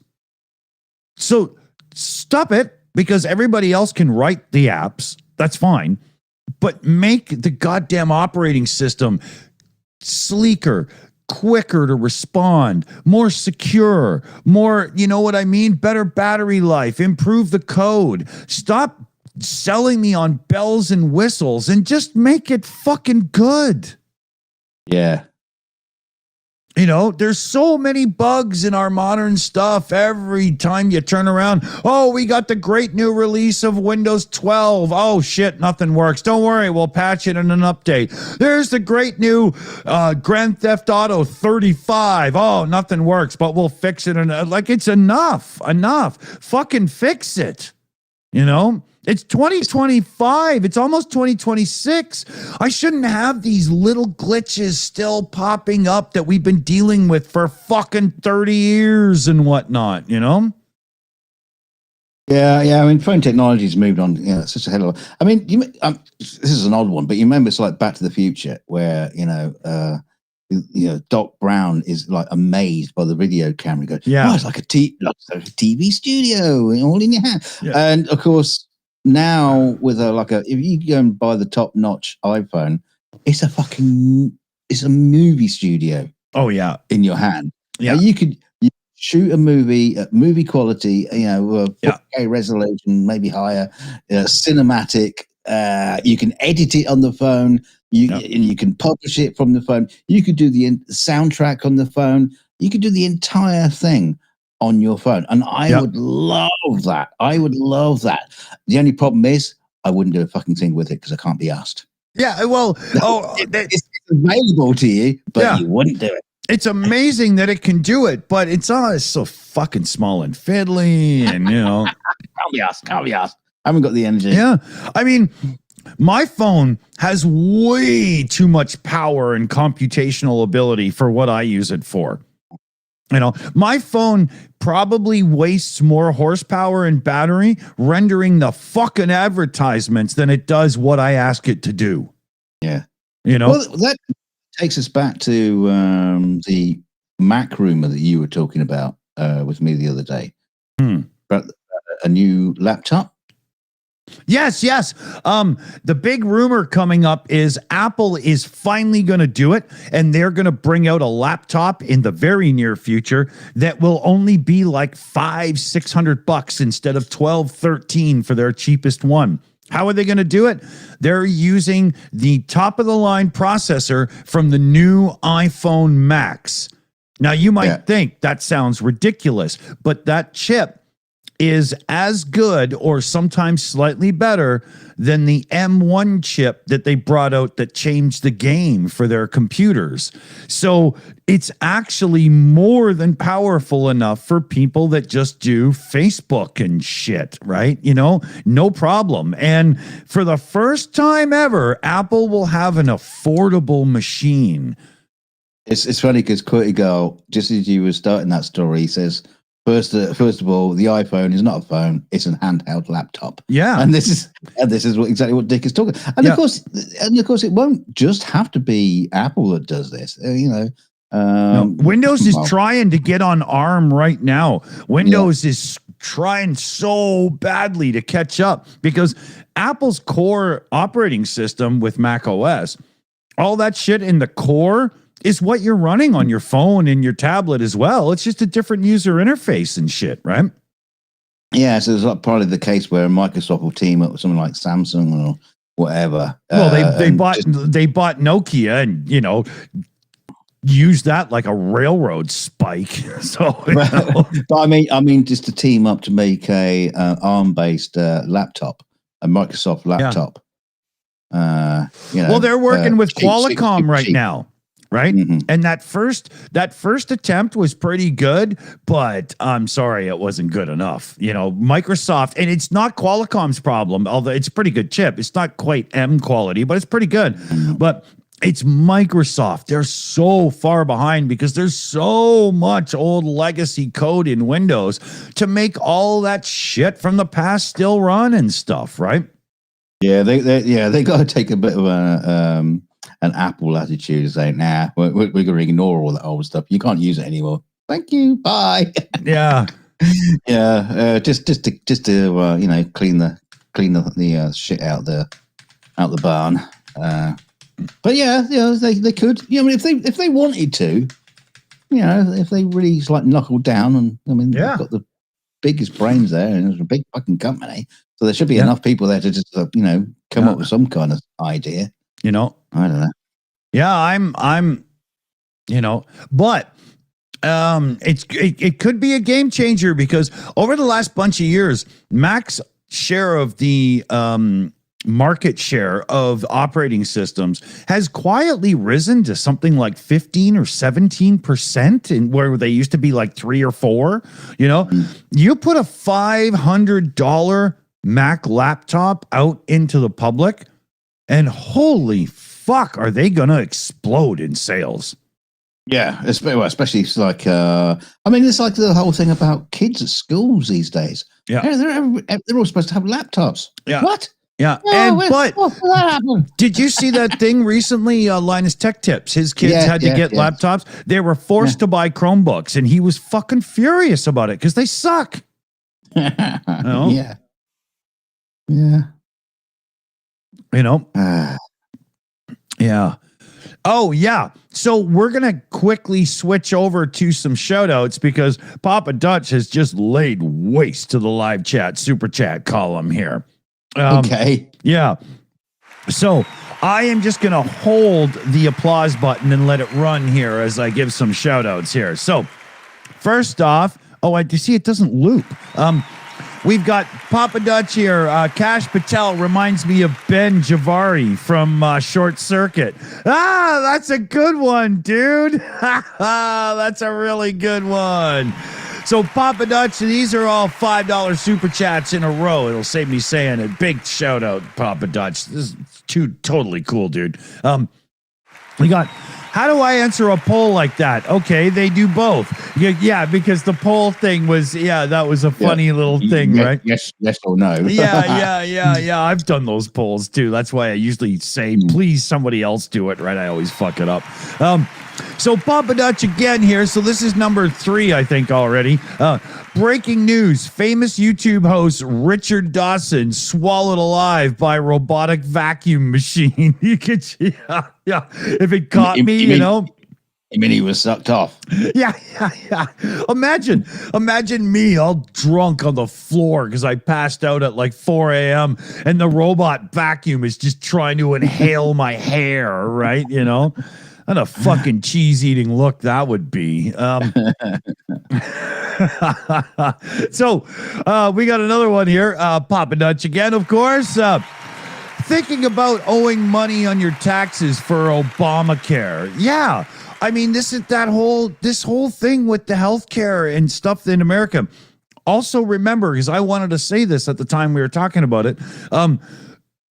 So stop it, because everybody else can write the apps. That's fine. But make the goddamn operating system sleeker, quicker to respond, more secure, more, you know what I mean? Better battery life, improve the code. Stop selling me on bells and whistles and just make it fucking good. Yeah. There's so many bugs in our modern stuff. Every time you turn around, oh, we got the great new release of Windows 12. Oh, shit, nothing works. Don't worry, we'll patch it in an update. There's the great new Grand Theft Auto 35. Oh, nothing works, but we'll fix it. It's enough. Fucking fix it. It's 2025. It's almost 2026. I shouldn't have these little glitches still popping up that we've been dealing with for fucking 30 years and whatnot, Yeah. I mean, phone technology's moved on. Yeah, it's such a hell of a. I mean, this is an odd one, but you remember it's like Back to the Future, where Doc Brown is like amazed by the video camera. He goes, yeah, it's like a TV studio, all in your hand. Yeah. And of course, now with if you go and buy the top-notch iPhone, it's a movie studio. Oh yeah, in your hand. Yeah, you could shoot a movie at movie quality, 4K resolution, maybe higher, cinematic. You can edit it on the phone. And you can publish it from the phone. You could do the soundtrack on the phone. You could do the entire thing on your phone. And I would love that. The only problem is I wouldn't do a fucking thing with it because I can't be asked. Yeah, well, it's available to you, but you wouldn't do it. it's amazing that it can do it, but it's so fucking small and fiddly, and Can't be asked. I haven't got the energy. Yeah. I mean, my phone has way too much power and computational ability for what I use it for. My phone probably wastes more horsepower and battery rendering the fucking advertisements than it does what I ask it to do. Yeah. Well, that takes us back to the Mac rumor that you were talking about with me the other day. About a new laptop. Yes. The big rumor coming up is Apple is finally going to do it, and they're going to bring out a laptop in the very near future that will only be like $500-600 instead of $12-13 for their cheapest one. How are they going to do it? They're using the top of the line processor from the new iPhone Max. Now, you might think that sounds ridiculous, but that chip is as good or sometimes slightly better than the M1 chip that they brought out that changed the game for their computers. So it's actually more than powerful enough for people that just do Facebook and shit, right? No problem. And for the first time ever, Apple will have an affordable machine. It's funny because Quirty Girl, just as you were starting that story, he says, First of all, the iPhone is not a phone; it's an handheld laptop. Yeah, and this is exactly what Dick is talking. And of course, it won't just have to be Apple that does this. Windows is trying to get on ARM right now. Windows is trying so badly to catch up because Apple's core operating system with Mac OS, all that shit in the core is what you're running on your phone and your tablet as well. It's just a different user interface and shit, right? Yeah, so it's like probably the case where Microsoft will team up with something like Samsung or whatever. Well, they bought Nokia and use that like a railroad spike. So, but I mean, just to team up to make a ARM-based laptop, a Microsoft laptop. Well, they're working with Qualcomm right now. Right. Mm-hmm. And that first attempt was pretty good, but I'm sorry, it wasn't good enough. Microsoft, and it's not Qualcomm's problem, although it's a pretty good chip. It's not quite M quality, but it's pretty good. But it's Microsoft. They're so far behind because there's so much old legacy code in Windows to make all that shit from the past still run and stuff. Right. Yeah, they got to take a bit of an Apple attitude, saying, "Nah, we're going to ignore all that old stuff. You can't use it anymore. Thank you, bye." Yeah, just to clean the shit out the barn. But they could. If they wanted to, if they really knuckled down, and they've got the biggest brains there, and it's a big fucking company, so there should be enough people there to just come up with some kind of idea. I don't know. Yeah, I'm but it could be a game changer because over the last bunch of years, Mac's share of the market share of operating systems has quietly risen to something like 15 or 17%, and where they used to be like 3 or 4. You put a $500 Mac laptop out into the public, and holy fuck, are they gonna explode in sales? Yeah, especially it's like it's like the whole thing about kids at schools these days. Yeah, they're all supposed to have laptops. Yeah, what? Yeah, did you see that thing recently? Linus Tech Tips, his kids had to get laptops. They were forced to buy Chromebooks, and he was fucking furious about it because they suck. Yeah. Yeah. Oh, yeah. So we're going to quickly switch over to some shout outs because Papa Dutch has just laid waste to the live chat, super chat column here. Okay. Yeah. So I am just going to hold the applause button and let it run here as I give some shout outs here. So first off, I see it doesn't loop. We've got Papa Dutch here. Kash Patel reminds me of Ben Javari from Short Circuit. Ah, that's a good one, dude. That's a really good one. So, Papa Dutch, these are all $5 super chats in a row. It'll save me saying it. Big shout out, Papa Dutch. This is totally cool, dude. We got, how do I answer a poll like that? Okay, they do both. Yeah, because the poll thing was, that was a funny little thing, right? Yes or no. Yeah. I've done those polls too. That's why I usually say, please, somebody else do it, right? I always fuck it up. So Papa Dutch again here. So this is number 3, I think, already. Breaking news. Famous YouTube host Richard Dawson swallowed alive by robotic vacuum machine. You could, yeah. If it caught me, you know. I mean, he was sucked off. Yeah. Imagine me all drunk on the floor because I passed out at like 4 a.m. and the robot vacuum is just trying to inhale my hair, right? You know? What a fucking cheese-eating look that would be. So we got another one here. Papa Dutch again, of course. Thinking about owing money on your taxes for Obamacare. Yeah. I mean, this whole thing with the healthcare and stuff in America. Also remember, because I wanted to say this at the time we were talking about it,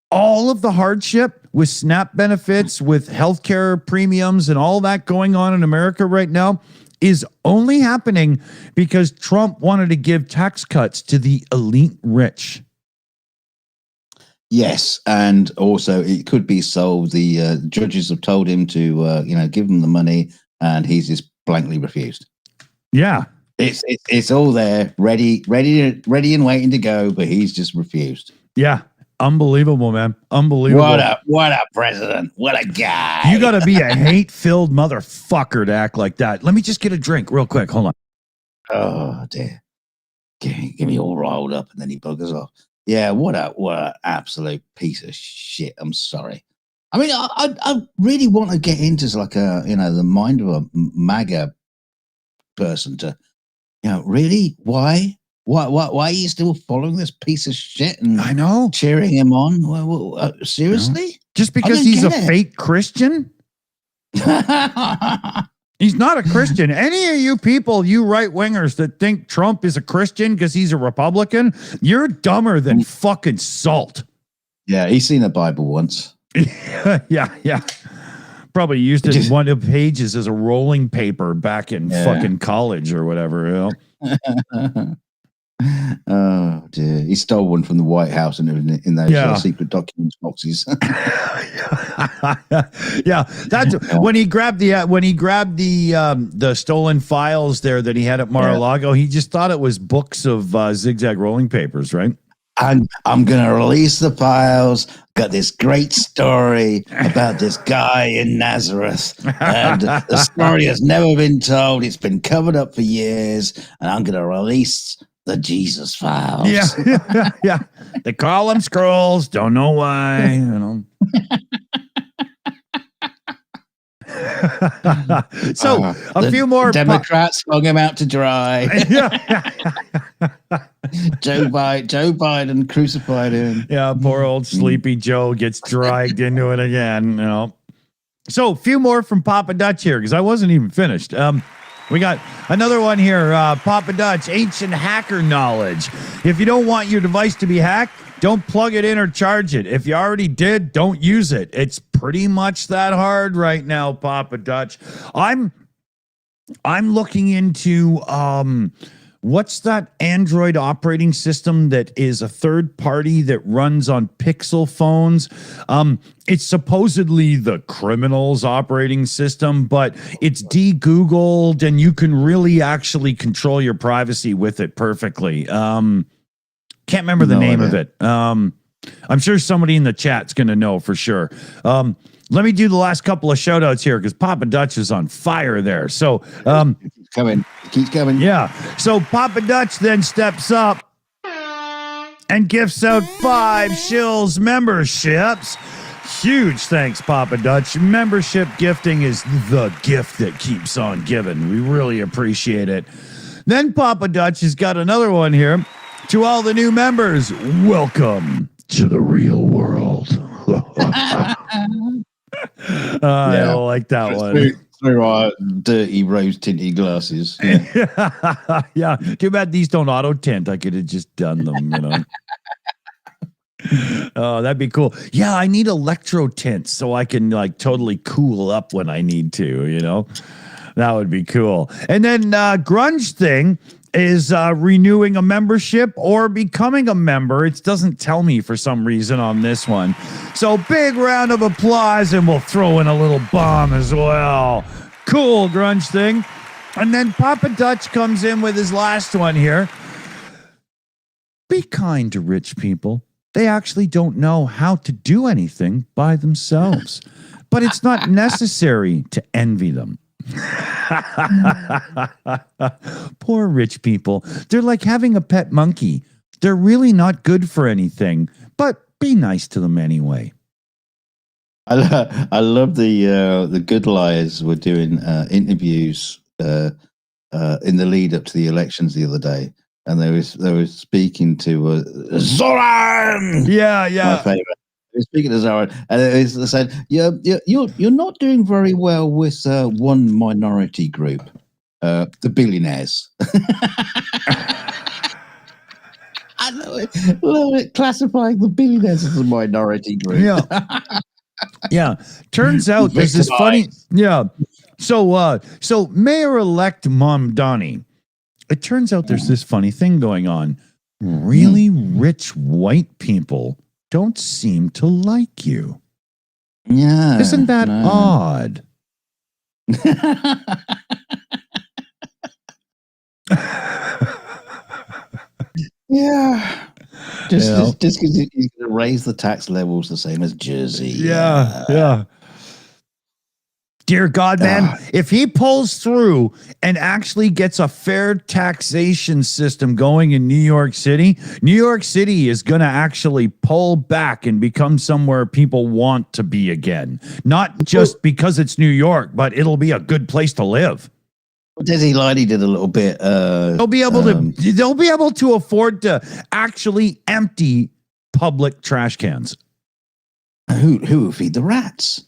all of the hardship with SNAP benefits, with healthcare premiums and all that going on in America right now is only happening because Trump wanted to give tax cuts to the elite rich. Yes, and also it could be solved. The judges have told him to, give them the money, and he's just blankly refused. Yeah, it's all there, ready and waiting to go, but he's just refused. Yeah, unbelievable, man, unbelievable. What a president! What a guy! You got to be a hate-filled motherfucker to act like that. Let me just get a drink real quick. Hold on. Oh dear, get me all riled up, and then he buggers off. Yeah, what a absolute piece of shit. I'm sorry. I mean, I really want to get into like the mind of a MAGA person to, really why are you still following this piece of shit and I know cheering him on? Well, seriously? Just because he's a fake Christian? He's not a Christian. Any of you people, you right-wingers that think Trump is a Christian because he's a Republican, you're dumber than fucking salt. Yeah, he's seen a Bible once. Yeah. Probably used it in one of the pages as a rolling paper back in fucking college or whatever. Oh dear, he stole one from the White House and in those secret documents boxes. Yeah, that's when he grabbed the stolen files there that he had at Mar-a-Lago. He just thought it was books of zigzag rolling papers, right? And I'm gonna release the files. Got this great story about this guy in Nazareth, and the story has never been told. It's been covered up for years, and I'm gonna release the Jesus files. Yeah. They call them scrolls. Don't know why. So a few more Democrats hung him out to dry. Joe Biden crucified him. Yeah, poor old sleepy Joe gets dragged into it again. So a few more from Papa Dutch here because I wasn't even finished. We got another one here, Papa Dutch, ancient hacker knowledge. If you don't want your device to be hacked, don't plug it in or charge it. If you already did, don't use it. It's pretty much that hard right now, Papa Dutch. I'm looking into what's that Android operating system that is a third party that runs on Pixel phones? It's supposedly the criminal's operating system, but it's de-Googled and you can really actually control your privacy with it perfectly. Can't remember the name of it. I'm sure somebody in the chat's going to know for sure. Let me do the last couple of shout outs here because Papa Dutch is on fire there. So, keeps coming. Yeah. So Papa Dutch then steps up and gifts out 5 Shills memberships. Huge thanks, Papa Dutch. Membership gifting is the gift that keeps on giving. We really appreciate it. Then Papa Dutch has got another one here. To all the new members, welcome to the real world. I like that one. Through our dirty rose tinted glasses. Yeah. Yeah. Too bad these don't auto tint. I could have just done them, you know. Oh, that'd be cool. Yeah, I need electro tints so I can like totally cool up when I need to, you know. That would be cool. And then grunge thing is renewing a membership or becoming a member. It doesn't tell me for some reason on this one. So big round of applause, and we'll throw in a little bomb as well. Cool, grunge thing. And then Papa Dutch comes in with his last one here. Be kind to rich people. They actually don't know how to do anything by themselves. But it's not necessary to envy them. Poor rich people. They're like having a pet monkey. They're really not good for anything, but be nice to them anyway. I love the Good Liars were doing interviews in the lead up to the elections the other day, and they were speaking to Zoran. Yeah. My favorite. They were speaking to Zoran, and they said, you're not doing very well with one minority group, the billionaires." I love it. Classifying the billionaires as a minority group. Yeah. Yeah. Turns out there's this funny. Yeah. So Mayor-elect Mamdani. It turns out there's this funny thing going on. Really rich white people don't seem to like you. Yeah. Isn't that odd? Yeah. Just because he's going to raise the tax levels the same as Jersey. Yeah. Dear God, man, if he pulls through and actually gets a fair taxation system going in New York City is going to actually pull back and become somewhere people want to be again. Not just because it's New York, but it'll be a good place to live. Desi Lighty did a little bit. They'll be able to afford to actually empty public trash cans. Who will feed the rats?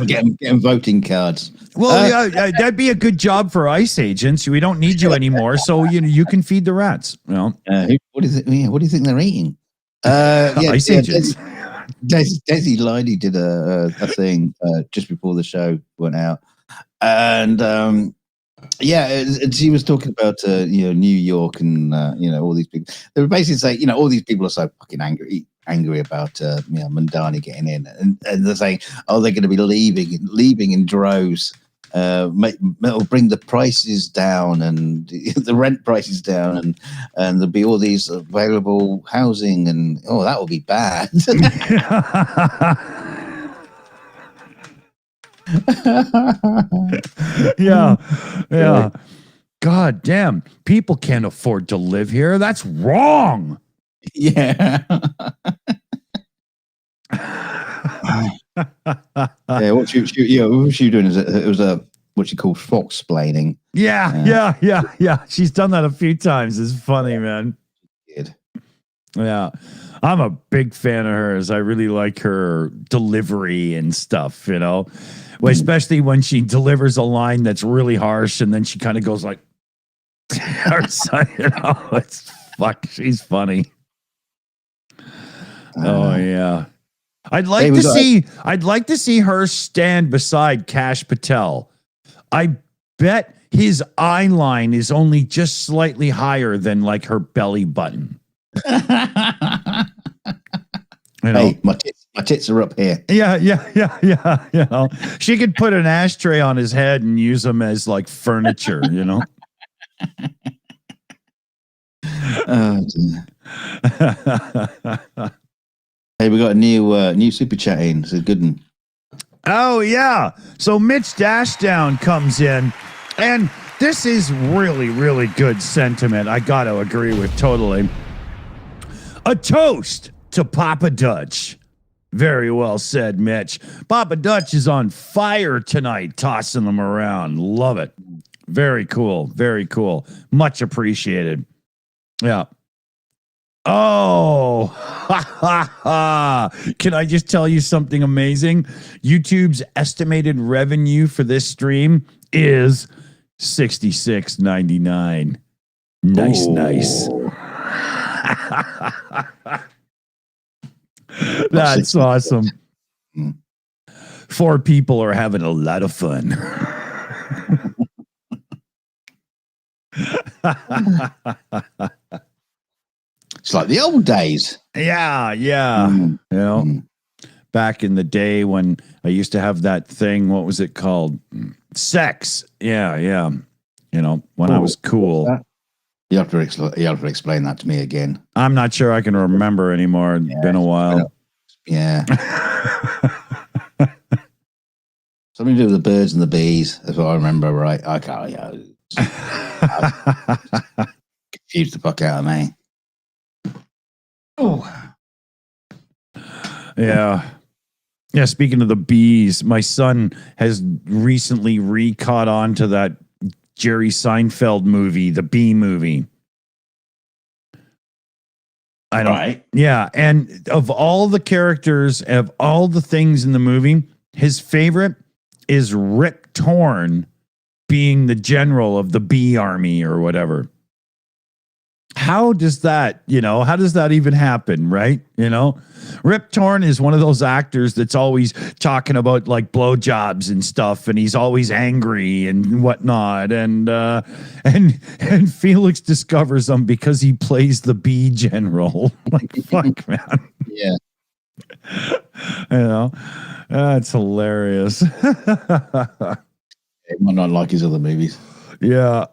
Getting voting cards. Well, that'd be a good job for ICE agents. We don't need you anymore, so you can feed the rats. What do you think they're eating? ICE agents. Desi Lighty did a thing just before the show went out, and she was talking about New York and all these people. They were basically saying all these people are so fucking angry about Mamdani getting in, and they're saying, oh, they're going to be leaving in droves. It'll bring the prices down and the rent prices down, and there'll be all these available housing, and that will be bad. Yeah. God damn, people can't afford to live here. That's wrong. Yeah. What she was doing is it was what she called fox-splaining. Yeah. She's done that a few times. It's funny, man. Yeah. I'm a big fan of hers. I really like her delivery and stuff, Well, especially when she delivers a line that's really harsh and then she kind of goes like, it's fuck. She's funny. Oh yeah. I'd like to see her stand beside Kash Patel. I bet his eye line is only just slightly higher than like her belly button. Hey, my tits are up here. Yeah. She could put an ashtray on his head and use them as like furniture, Oh, dear. Hey, we got a new super chat in. It's a good one. Oh yeah. So Mitch Dashdown comes in, and this is really, really good sentiment. I got to agree with totally. A toast to Papa Dutch. Very well said, Mitch. Papa Dutch is on fire tonight, tossing them around. Love it. Very cool. Very cool. Much appreciated. Yeah. Oh, can I just tell you something amazing? YouTube's estimated revenue for this stream is $66.99. Nice, nice. That's awesome. 4 people are having a lot of fun. It's like the old days. Yeah. You know, back in the day when I used to have that thing, what was it called? Sex. Yeah. You know, when I was cool. You have to explain that to me again. I'm not sure I can remember anymore. It's been a while. Yeah. Something to do with the birds and the bees, if I remember right. I can't. Confused the fuck out of me. Oh. Yeah. Speaking of the bees, my son has recently caught on to that Jerry Seinfeld movie, the Bee Movie. I don't. Right. Yeah, and of all the characters, of all the things in the movie, his favorite is Rip Torn being the general of the bee army or whatever. How does that even happen, right? You know, Rip Torn is one of those actors that's always talking about like blowjobs and stuff, and he's always angry and whatnot. And Felix discovers him because he plays the bee general. Like, fuck, man. Yeah. You know, that's hilarious. He might not like his other movies. Yeah.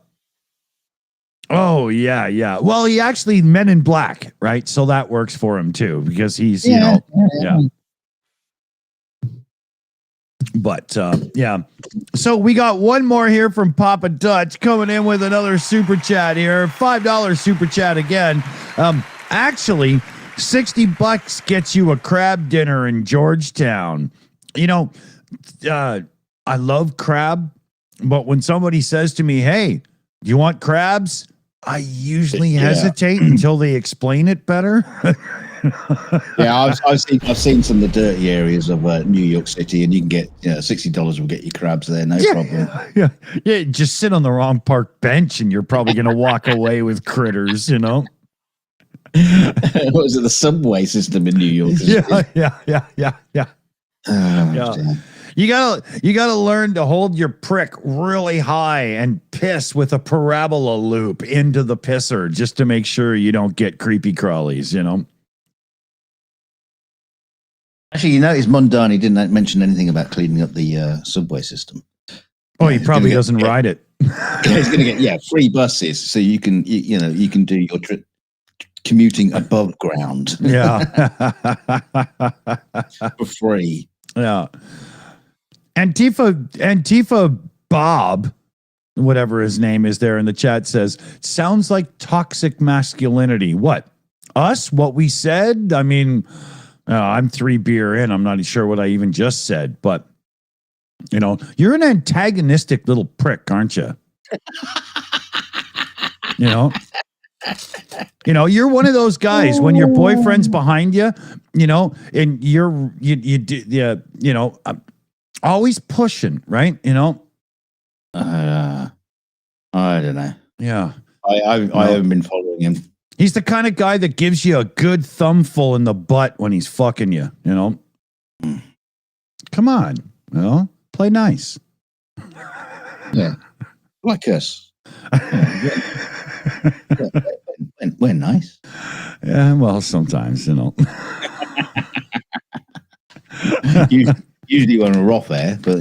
Oh, yeah. Well, he actually Men in Black, right? So that works for him too, because he's, yeah. But, yeah. So we got one more here from Papa Dutch coming in with another super chat here. $5 super chat again. Actually, $60 gets you a crab dinner in Georgetown. You know, I love crab, but when somebody says to me, hey, do you want crabs? I usually hesitate until they explain it better. Yeah, I've seen some of the dirty areas of New York City, and you can get $60 will get you crabs there, no problem. Yeah. Just sit on the wrong park bench, and you're probably going to walk away with critters. You know. What was it? The subway system in New York? Yeah. You gotta learn to hold your prick really high and piss with a parabola loop into the pisser just to make sure you don't get creepy crawlies, you know? Actually, you notice Mondani didn't mention anything about cleaning up the subway system. Oh, he probably doesn't ride it. He's going to get free buses, so you can do your trip commuting above ground. Yeah. For free. Yeah. Antifa Bob, whatever his name is there in the chat, says, sounds like toxic masculinity. What? Us? What we said? I mean, I'm 3 beer in. I'm not sure what I even just said, but, you know, you're an antagonistic little prick, aren't you? You know, you're one of those guys when your boyfriend's behind you, you know, and you know, always pushing, right? You know, I don't know. Yeah, I haven't been following him. He's the kind of guy that gives you a good thumbful in the butt when he's fucking you. You know, come on, you know, play nice. Yeah, like us. We're nice. Yeah, well, sometimes, you know. Usually when we're off air, but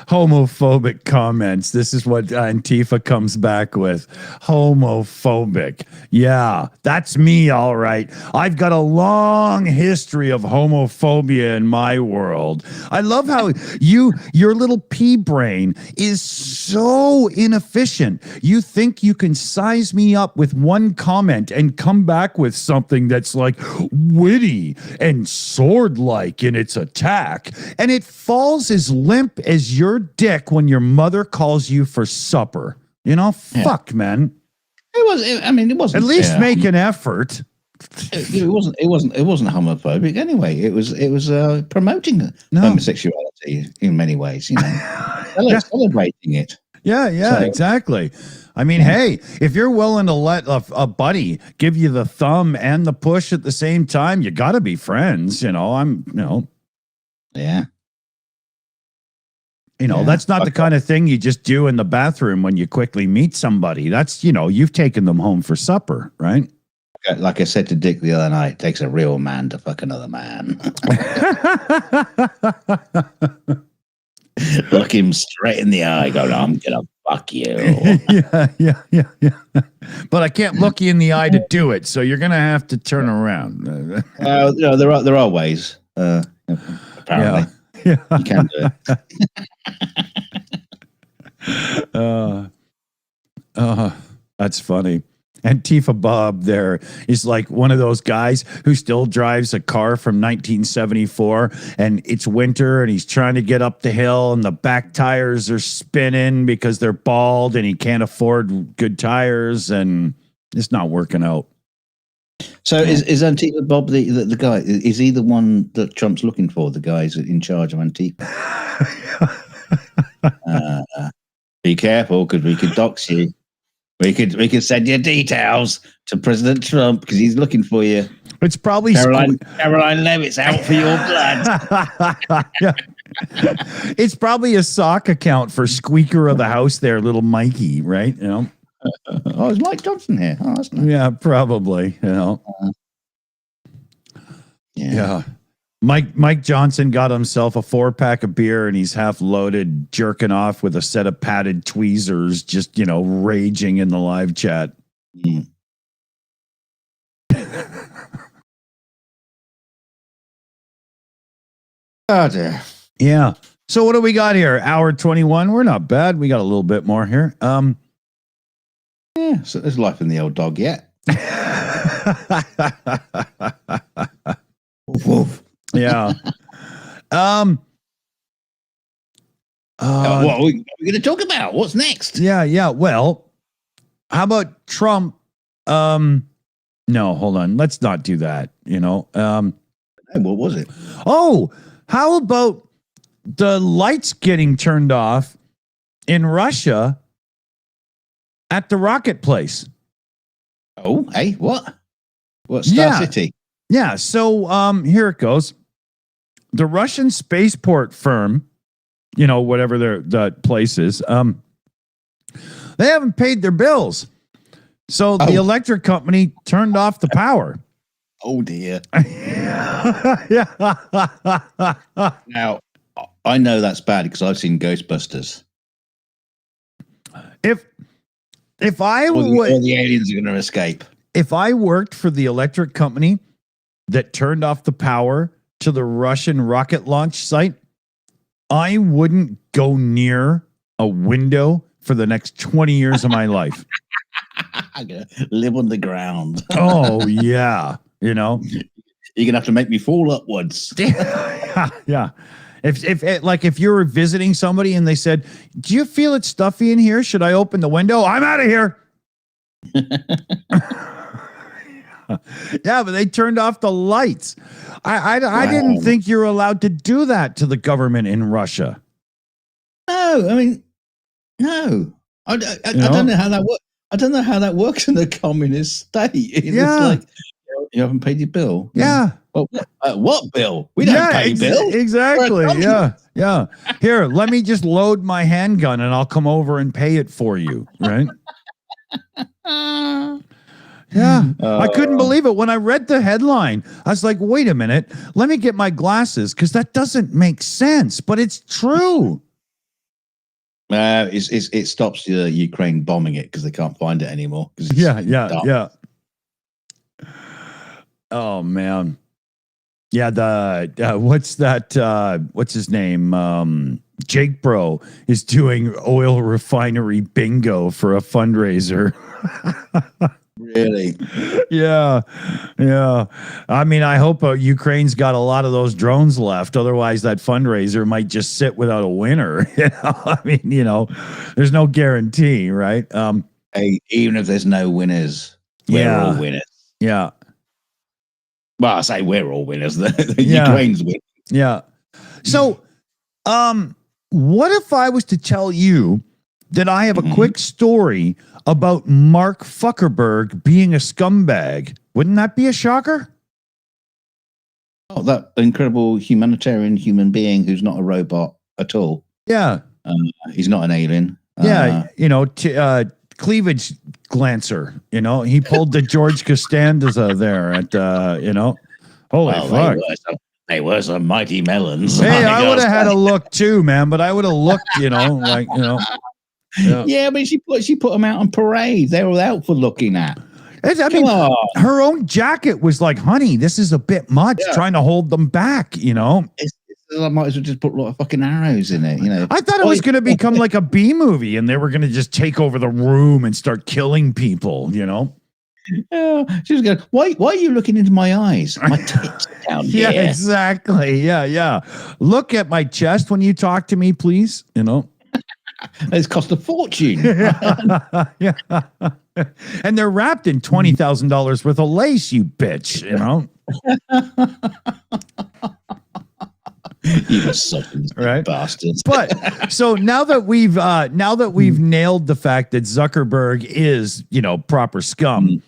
homophobic comments. This is what Antifa comes back with. Homophobic. Yeah, that's me, all right. I've got a long history of homophobia in my world. I love how your little pea brain is so inefficient. You think you can size me up with one comment and come back with something that's like witty and sword-like in its attack, and it falls as limp as your your dick when your mother calls you for supper. You know, fuck, man. It wasn't. At least make an effort. It wasn't homophobic anyway. It was promoting homosexuality in many ways. You know, celebrating it. Yeah, exactly. I mean, hey, if you're willing to let a buddy give you the thumb and the push at the same time, you got to be friends. You know, Yeah. That's not the kind of thing you just do in the bathroom when you quickly meet somebody. That's, you've taken them home for supper, right? Like I said to Dick the other night, it takes a real man to fuck another man. Look him straight in the eye, go, I'm gonna fuck you. Yeah. But I can't look you in the eye to do it, so you're gonna have to turn around. There are ways. Apparently, yeah. You can do it. That's funny. Antifa Bob there is like one of those guys who still drives a car from 1974 and it's winter and he's trying to get up the hill and the back tires are spinning because they're bald and he can't afford good tires and it's not working out. So is Antifa Bob the guy? Is he the one that Trump's looking for? The guys in charge of Antifa? Be careful because we could dox you. We could send your details to President Trump because he's looking for you. It's probably Caroline Levitt's out for your blood. Yeah. It's probably a sock account for Squeaker of the House there, little Mikey, right? Oh, is Mike Johnson here? Oh, that's nice. Yeah, probably. Yeah. Mike Johnson got himself a 4-pack of beer and he's half loaded, jerking off with a set of padded tweezers, just, raging in the live chat. Mm. Oh, dear. Yeah. So what do we got here? Hour 21. We're not bad. We got a little bit more here. Yeah, so there's life in the old dog yet. Woof. Yeah. What are we going to talk about? What's next? Yeah. Well, how about Trump? No, hold on. Let's not do that. What was it? Oh, how about the lights getting turned off in Russia at the rocket place? Oh, hey, what? What, Star City? Yeah, so here it goes. The Russian spaceport firm, whatever the place is, they haven't paid their bills. So the electric company turned off the power. Oh, dear. Yeah. Now, I know that's bad because I've seen Ghostbusters. If I all would, the aliens are going to escape. If I worked for the electric company that turned off the power to the Russian rocket launch site, I wouldn't go near a window for the next 20 years of my life. I'm going to live on the ground. Oh, yeah. You're going to have to make me fall upwards. Yeah. If you were visiting somebody and they said, do you feel it stuffy in here? Should I open the window? I'm out of here. Yeah, but they turned off the lights. I didn't think you're allowed to do that to the government in Russia. No, I mean, no. I don't know how that works. I don't know how that works in a communist state. It's like, you haven't paid your bill. Yeah. Well, what bill? We don't pay bills. Exactly. Yeah. Here, let me just load my handgun and I'll come over and pay it for you. Right? Yeah. I couldn't believe it. When I read the headline, I was like, wait a minute. Let me get my glasses because that doesn't make sense, but it's true. It stops Ukraine bombing it because they can't find it anymore. Yeah. Oh, man. Yeah, what's that? What's his name? Jake Bro is doing oil refinery bingo for a fundraiser. Really? Yeah, yeah. I mean, I hope Ukraine's got a lot of those drones left. Otherwise, that fundraiser might just sit without a winner. I mean, there's no guarantee, right? Hey, even if there's no winners, we're all winners. Yeah. Well, I say we're all winners. The Yeah. Ukraine's win. Yeah. So, what if I was to tell you that I have a quick story about Mark Zuckerberg being a scumbag? Wouldn't that be a shocker? Oh, that incredible humanitarian human being who's not a robot at all. Yeah. He's not an alien. Yeah. Cleavage glancer. He pulled the George Costanza there at, holy fuck. They were some mighty melons. Hey, I would have had a look too, man, but I would have looked, Yeah, but she put them out on parade. They were out for looking at. Her own jacket was like, honey, this is a bit much, trying to hold them back, I might as well just put a lot of fucking arrows in it, I thought it was going to become like a B movie and they were going to just take over the room and start killing people, Yeah, she was going, why are you looking into my eyes? My tits are down here. Yeah, exactly. Yeah. Look at my chest when you talk to me, please. It's cost a fortune. Yeah. And they're wrapped in $20,000 worth of lace, you bitch, You were such a bastard. But so now that we've nailed the fact that Zuckerberg is, proper scum.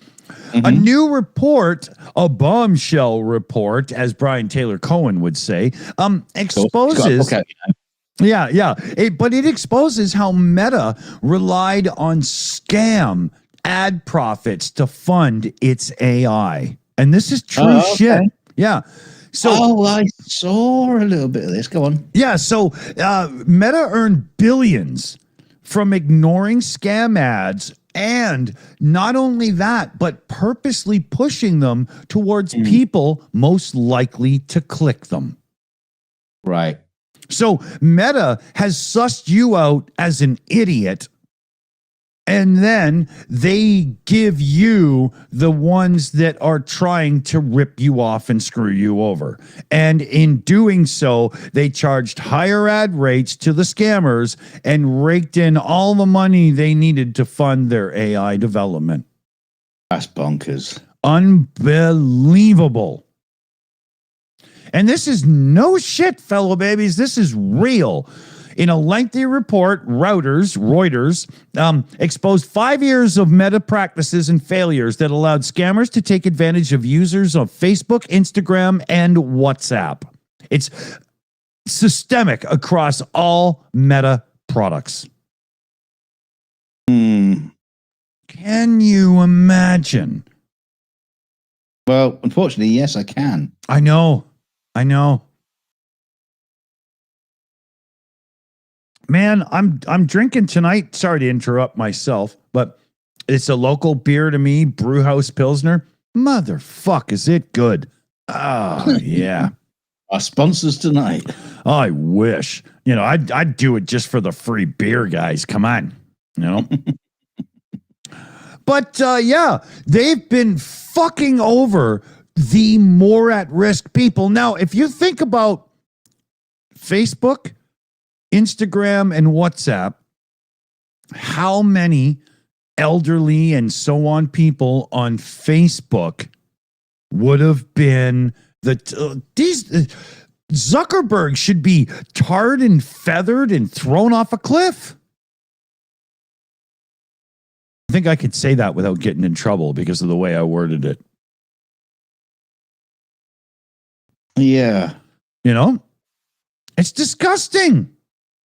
A new report, a bombshell report, as Brian Taylor Cohen would say, exposes. But it exposes how Meta relied on scam ad profits to fund its AI, and this is true shit. Yeah. So, I saw a little bit of this. Go on. Yeah. So, Meta earned billions from ignoring scam ads. And not only that, but purposely pushing them towards people most likely to click them. Right. So Meta has sussed you out as an idiot. And then they give you the ones that are trying to rip you off and screw you over. And in doing so, they charged higher ad rates to the scammers and raked in all the money they needed to fund their AI development. That's bonkers. Unbelievable. And this is no shit, fellow babies. This is real. In a lengthy report, Reuters exposed 5 years of Meta practices and failures that allowed scammers to take advantage of users of Facebook, Instagram, and WhatsApp. It's systemic across all Meta products. Can you imagine? Well, unfortunately, yes, I can. I know. Man, I'm drinking tonight. Sorry to interrupt myself, but it's a local beer to me, Brewhouse Pilsner. Motherfuck, is it good? Oh, yeah. Our sponsors tonight. I wish. I'd do it just for the free beer, guys. Come on. But, they've been fucking over the more at-risk people. Now, if you think about Facebook, Instagram, and WhatsApp, how many elderly and so on people on Facebook would have been Zuckerberg should be tarred and feathered and thrown off a cliff. I think I could say that without getting in trouble because of the way I worded it. Yeah. It's disgusting.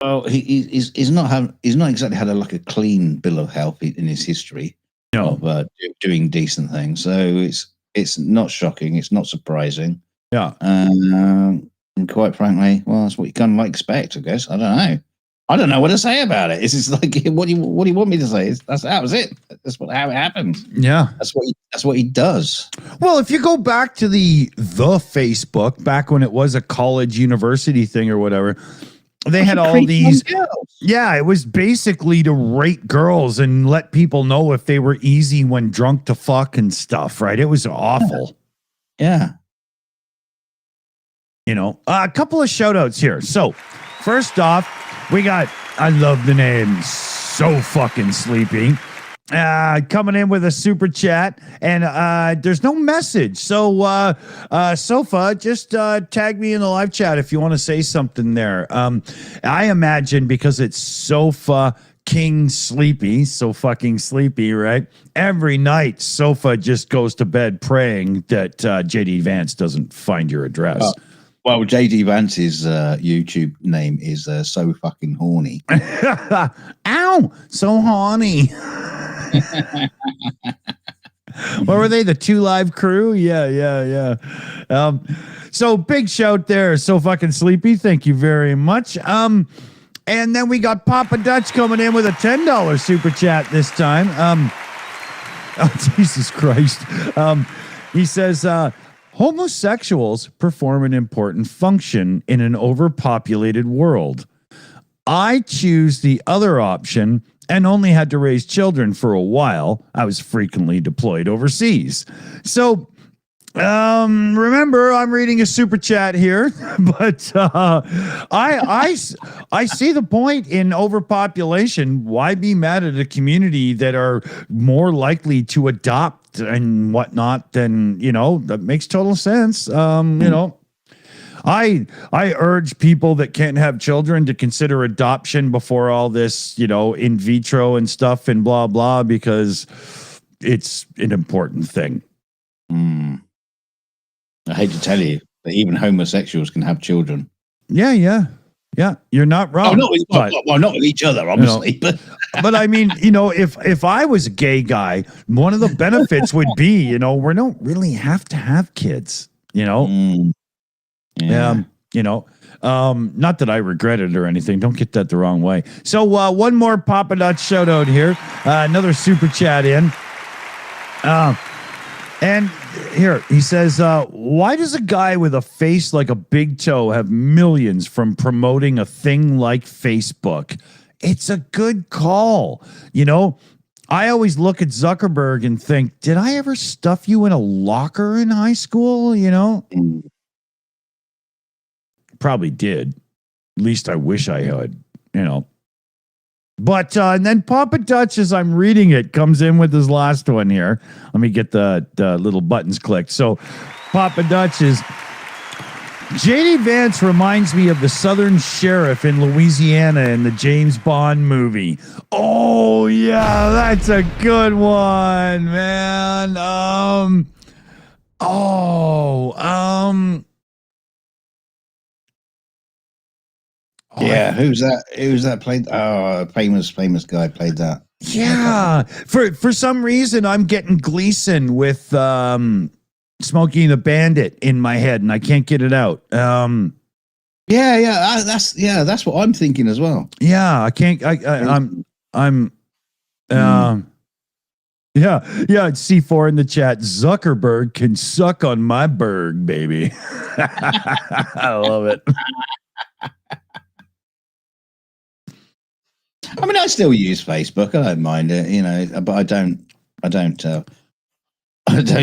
Well, he's not exactly had a clean bill of health in his history of doing decent things. So it's not shocking. It's not surprising. Yeah. And quite frankly, well, that's what you kind of expect, I guess. I don't know. I don't know what to say about it. It's just like, what do you want me to say? That was it. That's how it happens. Yeah. That's what he does. Well, if you go back to the Facebook, back when it was a college university thing or whatever, they had all these. Yeah, it was basically to rate girls and let people know if they were easy when drunk to fuck and stuff, right? It was awful. Yeah. You know, a couple of shout outs here. So, first off, we got, I love the name, So Fucking Sleepy. Coming in with a super chat, and there's no message. So, Sofa, just tag me in the live chat if you want to say something there. I imagine because it's Sofa King Sleepy, so fucking sleepy, right? Every night, Sofa just goes to bed praying that JD Vance doesn't find your address. Well, JD Vance's YouTube name is So Fucking Horny. Ow, so horny. What were they? The Two Live Crew? Yeah. So big shout there. So fucking sleepy. Thank you very much. And then we got Papa Dutch coming in with a $10 super chat this time. Oh, Jesus Christ. He says, homosexuals perform an important function in an overpopulated world. I choose the other option and only had to raise children for a while. I was frequently deployed overseas. So, remember, I'm reading a super chat here, but I see the point in overpopulation. Why be mad at a community that are more likely to adopt and whatnot than, you know, that makes total sense. You know, I urge people that can't have children to consider adoption before all this, you know, in vitro and stuff and blah, blah, because it's an important thing. I hate to tell you, but even homosexuals can have children. Yeah. You're not wrong. Not with each other, obviously. You know, but I mean, you know, if I was a gay guy, one of the benefits would be, you know, we don't really have to have kids, you know? You know, not that I regret it or anything. Don't get that the wrong way. So one more Papa Dutch shout out here. Another super chat in. And here he says, why does a guy with a face like a big toe have millions from promoting a thing like Facebook? It's a good call. You know, I always look at Zuckerberg and think, did I ever stuff you in a locker in high school? You know, probably did. At least I wish I had, you know. But and then Papa Dutch, as I'm reading it, comes in with his last one here. Let me get the little buttons clicked. So Papa Dutch is, JD Vance reminds me of the Southern Sheriff in Louisiana in the James Bond movie. Oh, yeah, that's a good one, man. Yeah, who's that played? Oh, a famous guy played that. Yeah. For some reason, I'm getting Gleason with Smokey and the Bandit in my head, and I can't get it out. That's what I'm thinking as well. Yeah, I can't. I'm. Yeah, C4 in the chat. Zuckerberg can suck on my berg, baby. I love it. I mean, I still use Facebook. I don't mind it, you know, but I don't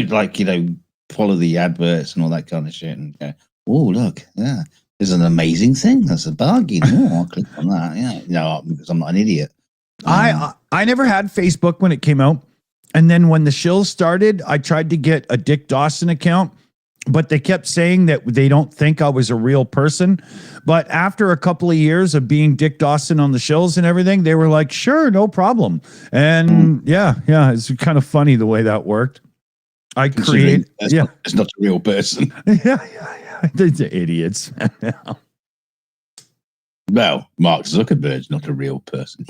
like, you know, follow the adverts and all that kind of shit and go, oh, look, yeah, there's an amazing thing. That's a bargain. Oh, I'll click on that. Yeah, no, because I'm not an idiot. I never had Facebook when it came out. And then when the Shills started, I tried to get a Dick Dawson account, but they kept saying that they don't think I was a real person. But after a couple of years of being Dick Dawson on the Shills and everything, they were like, sure, no problem. And yeah, it's kind of funny the way that worked. It's not a real person. Yeah. They're idiots. Well, Mark Zuckerberg's not a real person.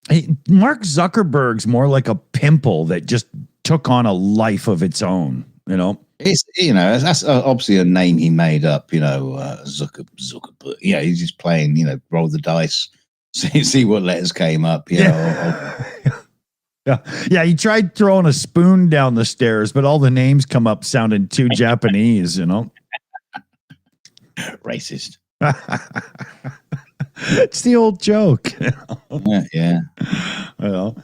Hey, Mark Zuckerberg's more like a pimple that just took on a life of its own, you know? It's, you know, that's obviously a name he made up, you know, Zuckerberg. Yeah, he's just playing, you know, roll the dice, see what letters came up, you know. Yeah, he tried throwing a spoon down the stairs, but all the names come up sounding too Japanese, you know. Racist. It's the old joke. Yeah. Well,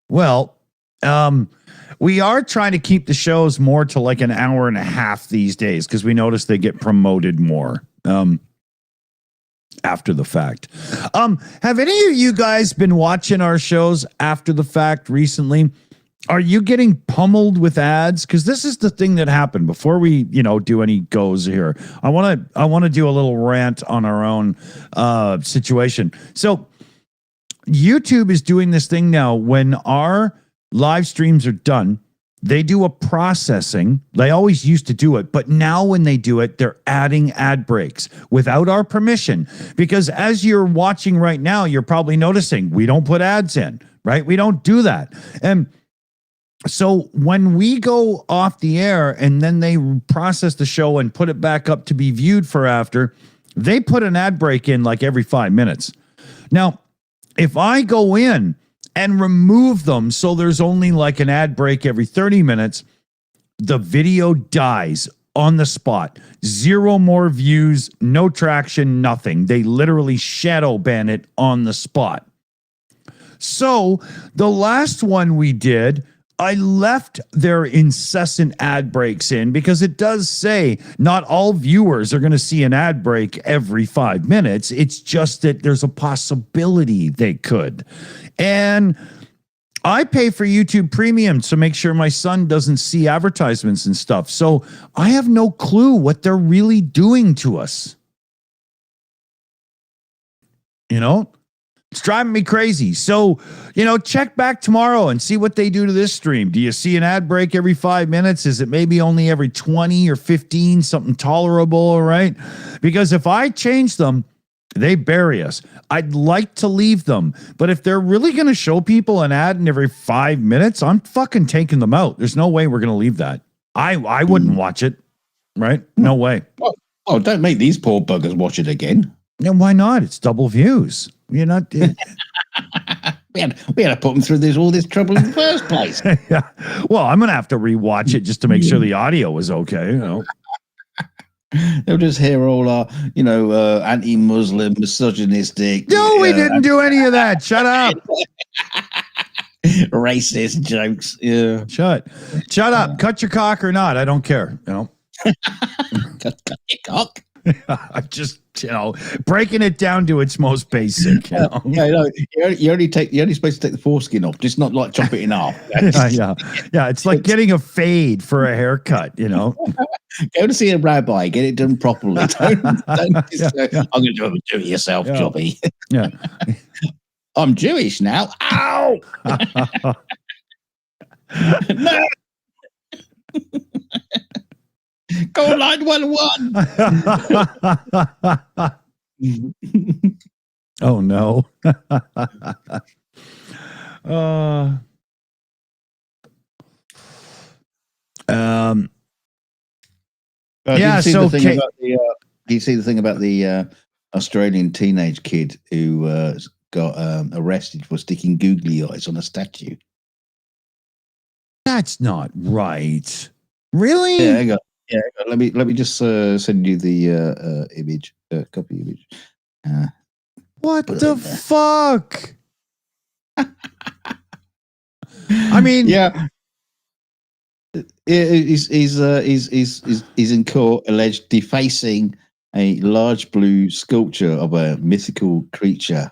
well, we are trying to keep the shows more to like an hour and a half these days because we notice they get promoted more after the fact. Have any of you guys been watching our shows after the fact recently? Are you getting pummeled with ads? Because this is the thing that happened before we, do any goes here. I want to do a little rant on our own situation. So YouTube is doing this thing now when our live streams are done. They do a processing. They always used to do it, but now when they do it, they're adding ad breaks without our permission. Because as you're watching right now, you're probably noticing we don't put ads in, right? We don't do that. And so when we go off the air and then they process the show and put it back up to be viewed for after, they put an ad break in like every 5 minutes. Now, if I go in and remove them so there's only like an ad break every 30 minutes, the video dies on the spot. 0 more views, no traction, nothing. They literally shadow ban it on the spot. So the last one we did, I left their incessant ad breaks in because it does say not all viewers are going to see an ad break every 5 minutes. It's just that there's a possibility they could. And I pay for YouTube Premium to make sure my son doesn't see advertisements and stuff. So I have no clue what they're really doing to us. It's driving me crazy. So, check back tomorrow and see what they do to this stream. Do you see an ad break every 5 minutes? Is it maybe only every 20 or 15, something tolerable, right? Because if I change them, they bury us. I'd like to leave them, but if they're really going to show people an ad in every 5 minutes, I'm fucking taking them out. There's no way we're going to leave that. I wouldn't watch it, right? No way. Oh, don't make these poor buggers watch it again. Yeah, why not? It's double views. You're not. we had to put them through all this trouble in the first place. Yeah. Well, I'm gonna have to rewatch it just to make sure the audio was okay. They'll just hear all our, anti-Muslim, misogynistic. No, we didn't do any of that. Shut up. Racist jokes. Yeah. Shut up. Cut your cock or not. I don't care. Cut your cock. I'm just, breaking it down to its most basic. You're only supposed to take the foreskin off, just not like chop it in half. Yeah. It's like getting a fade for a haircut. Go to see a rabbi, get it done properly. Don't just I'm going to do it yourself, jobby. Yeah. I'm Jewish now. Ow! No. Call 911. Oh no. So you see the thing about the Australian teenage kid who got arrested for sticking googly eyes on a statue? That's not right. Really? Yeah, hang on. Let me just send you the image, copy image. What the fuck? I mean, yeah. He's in court alleged defacing a large blue sculpture of a mythical creature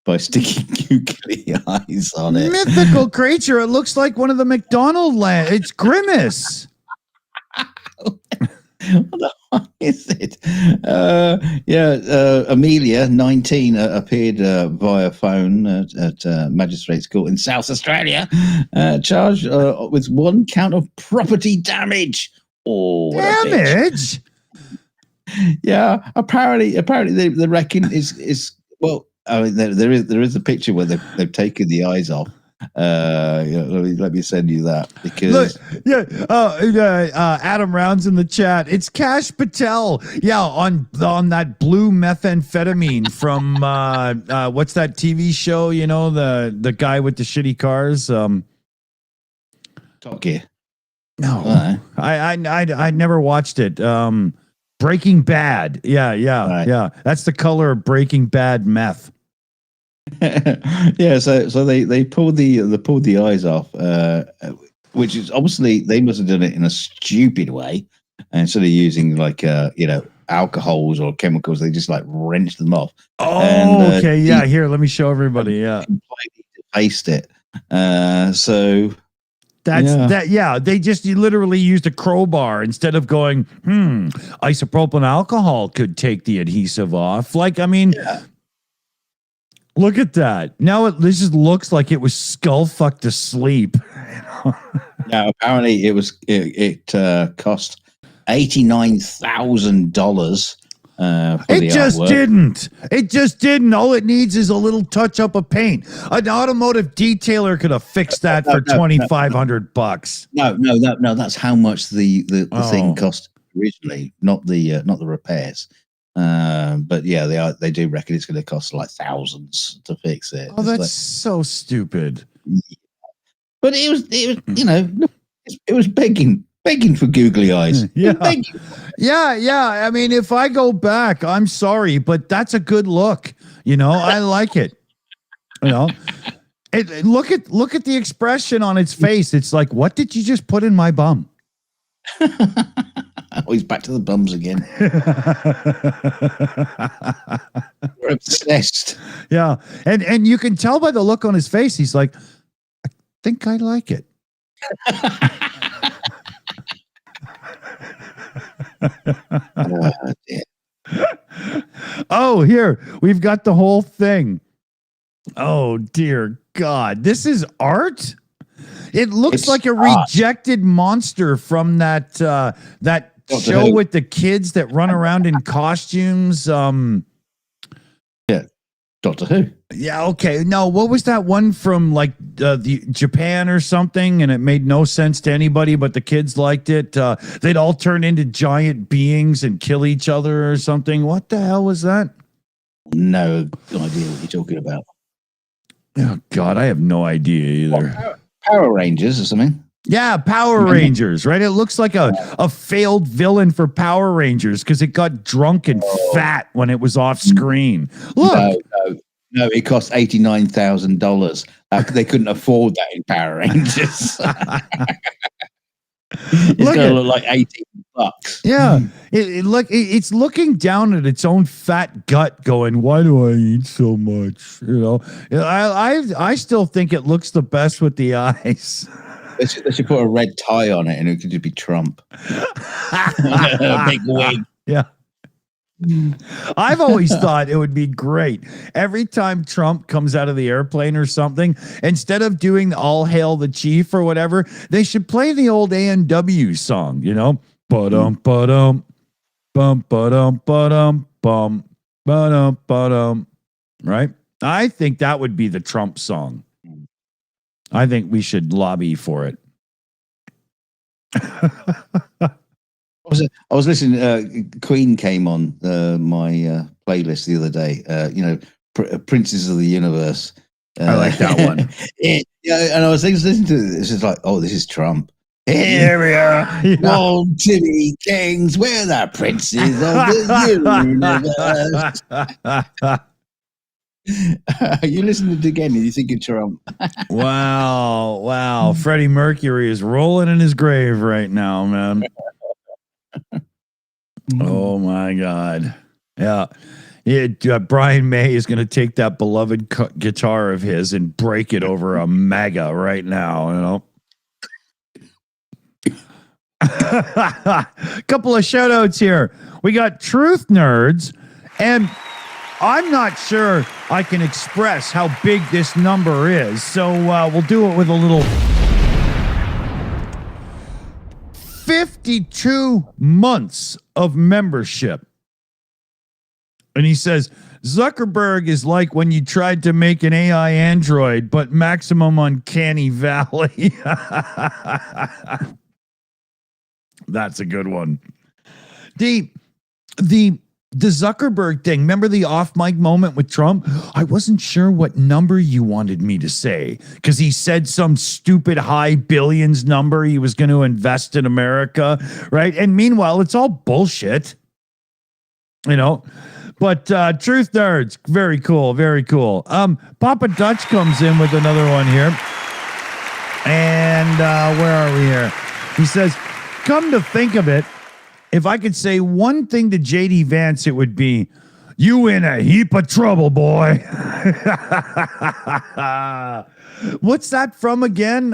by sticking googly eyes on it. Mythical creature. It looks like one of the McDonald land. It's Grimace. What the fuck is it? Amelia, 19, appeared via phone at Magistrates Court in South Australia, charged with 1 count of property damage. Oh, damage! Yeah, apparently the reckon is well. I mean, there is a picture where they've taken the eyes off. Let me send you that because Adam Rounds in the chat. It's Cash Patel. Yeah, on that blue methamphetamine from what's that TV show? The guy with the shitty cars. Top Gear. No, I never watched it. Breaking Bad. Yeah. Right. Yeah. That's the color of Breaking Bad meth. Yeah, so they pulled the eyes off, which is obviously they must have done it in a stupid way, and instead of using like alcohols or chemicals, they just like wrenched them off. And Oh, okay. Yeah. Here, let me show everybody. Yeah. completely defaced it. So They just literally used a crowbar instead of going, isopropyl alcohol could take the adhesive off. Like, I mean, look at that. Now this just looks like it was skull fucked to sleep. Now apparently it cost $89,000. It just didn't. All it needs is a little touch up of paint. An automotive detailer could have fixed that for $2,500. No. That's how much the thing cost originally, not the repairs. But yeah, they do reckon it's going to cost like thousands to fix it. Oh, that's so stupid. But it was begging for googly eyes. Yeah. I mean, if I go back, I'm sorry, but that's a good look. I like it. Look at the expression on its face. It's like, what did you just put in my bum? Oh, he's back to the bums again. We're obsessed. Yeah. And you can tell by the look on his face, he's like, I think I like it. Oh, here, we've got the whole thing. Oh, dear God. This is art? It looks like a rejected monster from that show with the kids that run around in costumes. Yeah, Doctor Who. Yeah, okay. No, what was that one from like the Japan or something? And it made no sense to anybody, but the kids liked it. They'd all turn into giant beings and kill each other or something. What the hell was that? No idea what you're talking about. Oh God, I have no idea either. Power Rangers or something. Yeah, Power Rangers, right? It looks like a failed villain for Power Rangers because it got drunk and fat when it was off screen. Look. No, it cost $89,000. They couldn't afford that in Power Rangers. It's going to look like $18. Yeah, it's looking down at its own fat gut, going, "Why do I eat so much?" I still think it looks the best with the eyes. They should put a red tie on it, and it could just be Trump. A big wig. Yeah. I've always thought it would be great. Every time Trump comes out of the airplane or something, instead of doing All Hail the Chief or whatever, they should play the old A&W song, Ba-dum, ba-dum, bum, ba-dum, ba-dum, bum, ba-dum, ba-dum. Right? I think that would be the Trump song. I think we should lobby for it. I was listening. Queen came on my playlist the other day. Princes of the Universe. I like that one. And I was listening to this. It's like, oh, this is Trump. Here we are, all to be kings. We're the princes of the universe. You listen to it again and you think it's Trump. Wow. Freddie Mercury is rolling in his grave right now, man. Oh my God. Yeah. Brian May is going to take that beloved guitar of his and break it over a MAGA right now, Couple of shout outs here. We got Truth Nerds, and I'm not sure I can express how big this number is, so we'll do it with a little 52 months of membership. And he says, Zuckerberg is like when you tried to make an AI android, but maximum uncanny valley. That's a good one. The Zuckerberg thing, remember the off mic moment with Trump? I wasn't sure what number you wanted me to say because he said some stupid high billions number he was going to invest in America, right? And meanwhile, it's all bullshit. you know. But Truth Nerds, very cool, very cool. Papa Dutch comes in with another one here. And where are we here? He says, come to think of it, if I could say one thing to JD Vance, it would be, you in a heap of trouble, boy. What's that from again?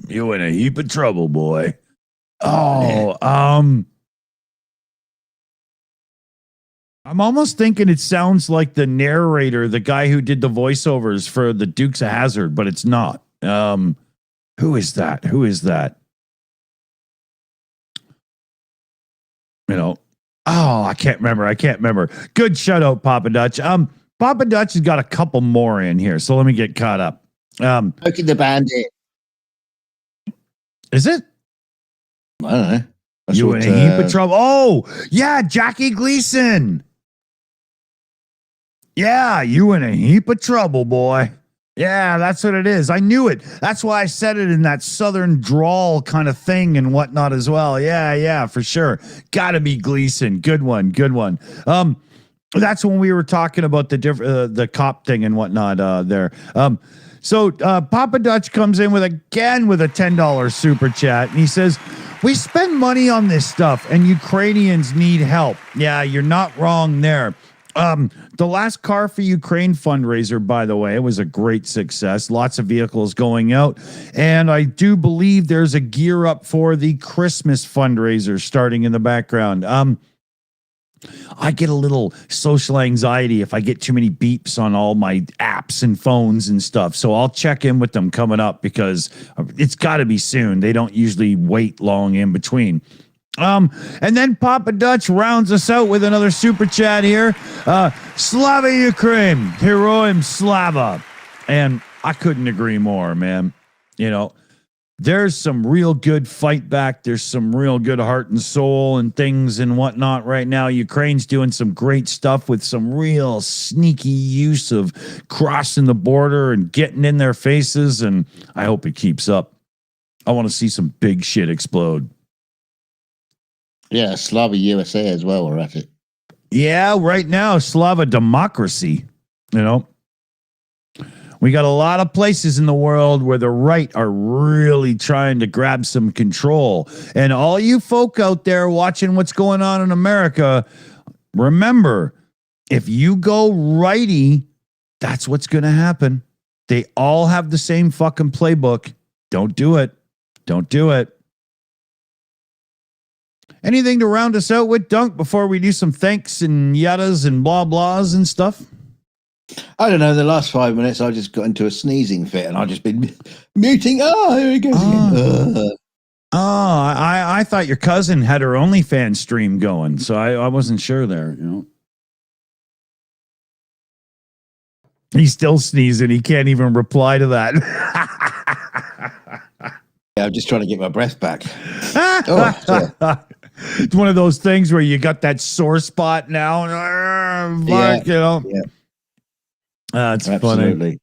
You in a heap of trouble, boy. Oh, I'm almost thinking it sounds like the narrator, the guy who did the voiceovers for the Dukes of Hazzard, but it's not. Who is that? Who is that? You know, oh, I can't remember. Good shout out, Papa Dutch. Papa Dutch has got a couple more in here, so let me get caught up. Smokey the Bandit. Is it? I don't know. That's you in a heap of trouble. Oh, yeah, Jackie Gleason. Yeah, you in a heap of trouble, boy. Yeah, that's what it is. I knew it. That's why I said it in that southern drawl kind of thing and whatnot as well. Yeah, for sure. Gotta be Gleason. Good one. That's when we were talking about the cop thing and whatnot there. So Papa Dutch comes in with a $10 super chat, and he says, we spend money on this stuff and Ukrainians need help. Yeah, you're not wrong there. The last Car for Ukraine fundraiser, by the way, was a great success. Lots of vehicles going out. And I do believe there's a gear up for the Christmas fundraiser starting in the background. I get a little social anxiety if I get too many beeps on all my apps and phones and stuff. So I'll check in with them coming up because it's got to be soon. They don't usually wait long in between. And then Papa Dutch rounds us out with another super chat here. Slava Ukraine, Heroim Slava. And I couldn't agree more, man. You know, there's some real good fight back. There's some real good heart and soul and things and whatnot right now. Ukraine's doing some great stuff with some real sneaky use of crossing the border and getting in their faces. And I hope it keeps up. I want to see some big shit explode. Yeah, Slava USA as well. We're at it. Yeah, right now, Slava democracy. You know, we got a lot of places in the world where the right are really trying to grab some control. And all you folk out there watching what's going on in America, remember, if you go righty, that's what's going to happen. They all have the same fucking playbook. Don't do it. Don't do it. Anything to round us out with, Dunk, before we do some thanks and yadas and blah blahs and stuff? I don't know. The last 5 minutes, I just got into a sneezing fit, and I've just been muting. Oh, here he goes again. I thought your cousin had her OnlyFans stream going, so I wasn't sure there. You know, he's still sneezing. He can't even reply to that. Yeah, I'm just trying to get my breath back. It's one of those things where you got that sore spot now. Fuck, you know. Yeah. It's funny.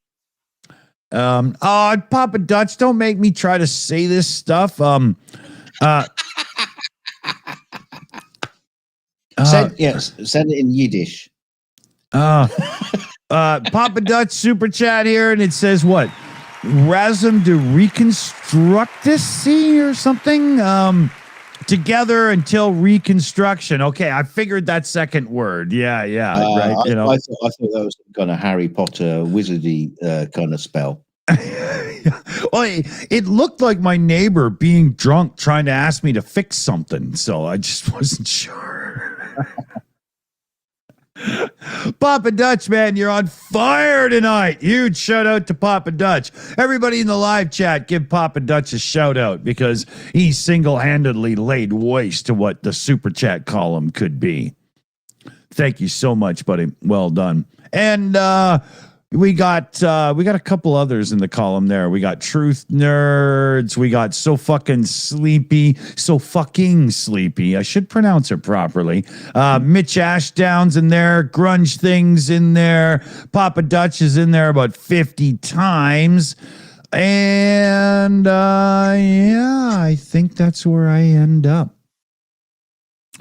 Papa Dutch, don't make me try to say this stuff. Send it in Yiddish. Papa Dutch super chat here, and it says what? Razum de reconstructicy or something? Together until reconstruction. Okay, I figured that second word. Yeah, right. You know, I thought that was some kind of Harry Potter wizardy kind of spell. Well, it looked like my neighbor being drunk trying to ask me to fix something, so I just wasn't sure. Papa Dutch, man, you're on fire tonight. Huge shout out to Papa Dutch. Everybody in the live chat, give Papa Dutch a shout out because he single-handedly laid waste to what the super chat column could be. Thank you so much, buddy. Well done. And we got a couple others in the column there. We got Truth Nerds. We got So Fucking Sleepy. I should pronounce it properly. Mitch Ashdown's in there. Grunge Things in there. Papa Dutch is in there about 50 times. And I think that's where I end up.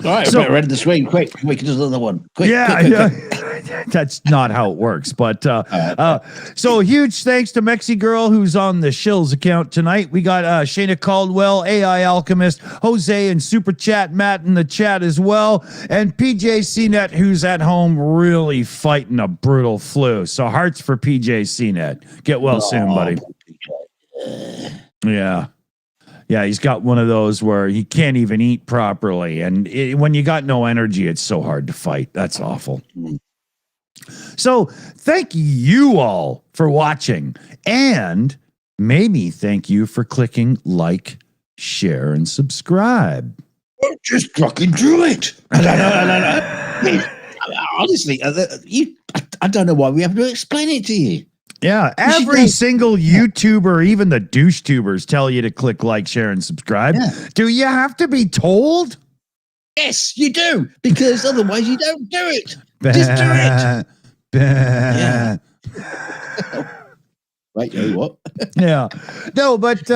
All right, So- ready the screen, quick. We can just another one. Quick, Yeah, quick, yeah. quick. That's not how it works. But so huge thanks to Mexi Girl, who's on the Shills account tonight. We got Shayna Caldwell, AI Alchemist, Jose and Super Chat Matt in the chat as well, and PJ CNET, who's at home really fighting a brutal flu. So hearts for PJ CNET. Get well soon, buddy. Yeah. Yeah, he's got one of those where he can't even eat properly. And when you got no energy, it's so hard to fight. That's awful. So thank you all for watching. And maybe thank you for clicking like, share, and subscribe. Just fucking do it. I don't know. I mean, honestly, I don't know why we have to explain it to you. Yeah, every single YouTuber, even the douche tubers, tell you to click like, share, and subscribe. Yeah. Do you have to be told? Yes, you do, because otherwise you don't do it. Just do it. Yeah. Wait, you know what? Yeah. No, but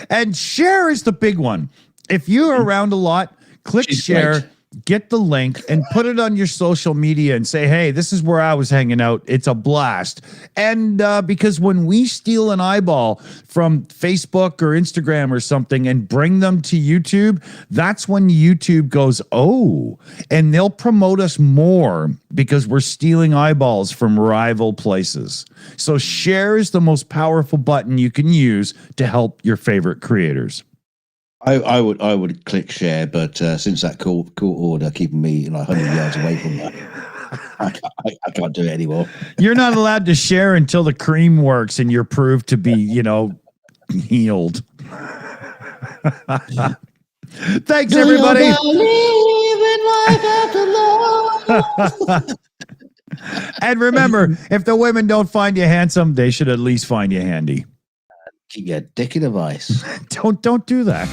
and share is the big one. If you're around a lot, click She's share, great. get the link, and put it on your social media and say, hey, this is where I was hanging out. It's a blast. And because when we steal an eyeball from Facebook or Instagram or something and bring them to YouTube, that's when YouTube goes, oh, and they'll promote us more because we're stealing eyeballs from rival places. So share is the most powerful button you can use to help your favorite creators. I would click share, but since that court order keeping me like 100 yards away from that, I can't do it anymore. You're not allowed to share until the cream works and you're proved to be, healed. Thanks, everybody. And remember, if the women don't find you handsome, they should at least find you handy. Keep your dick in a vice. Don't do that.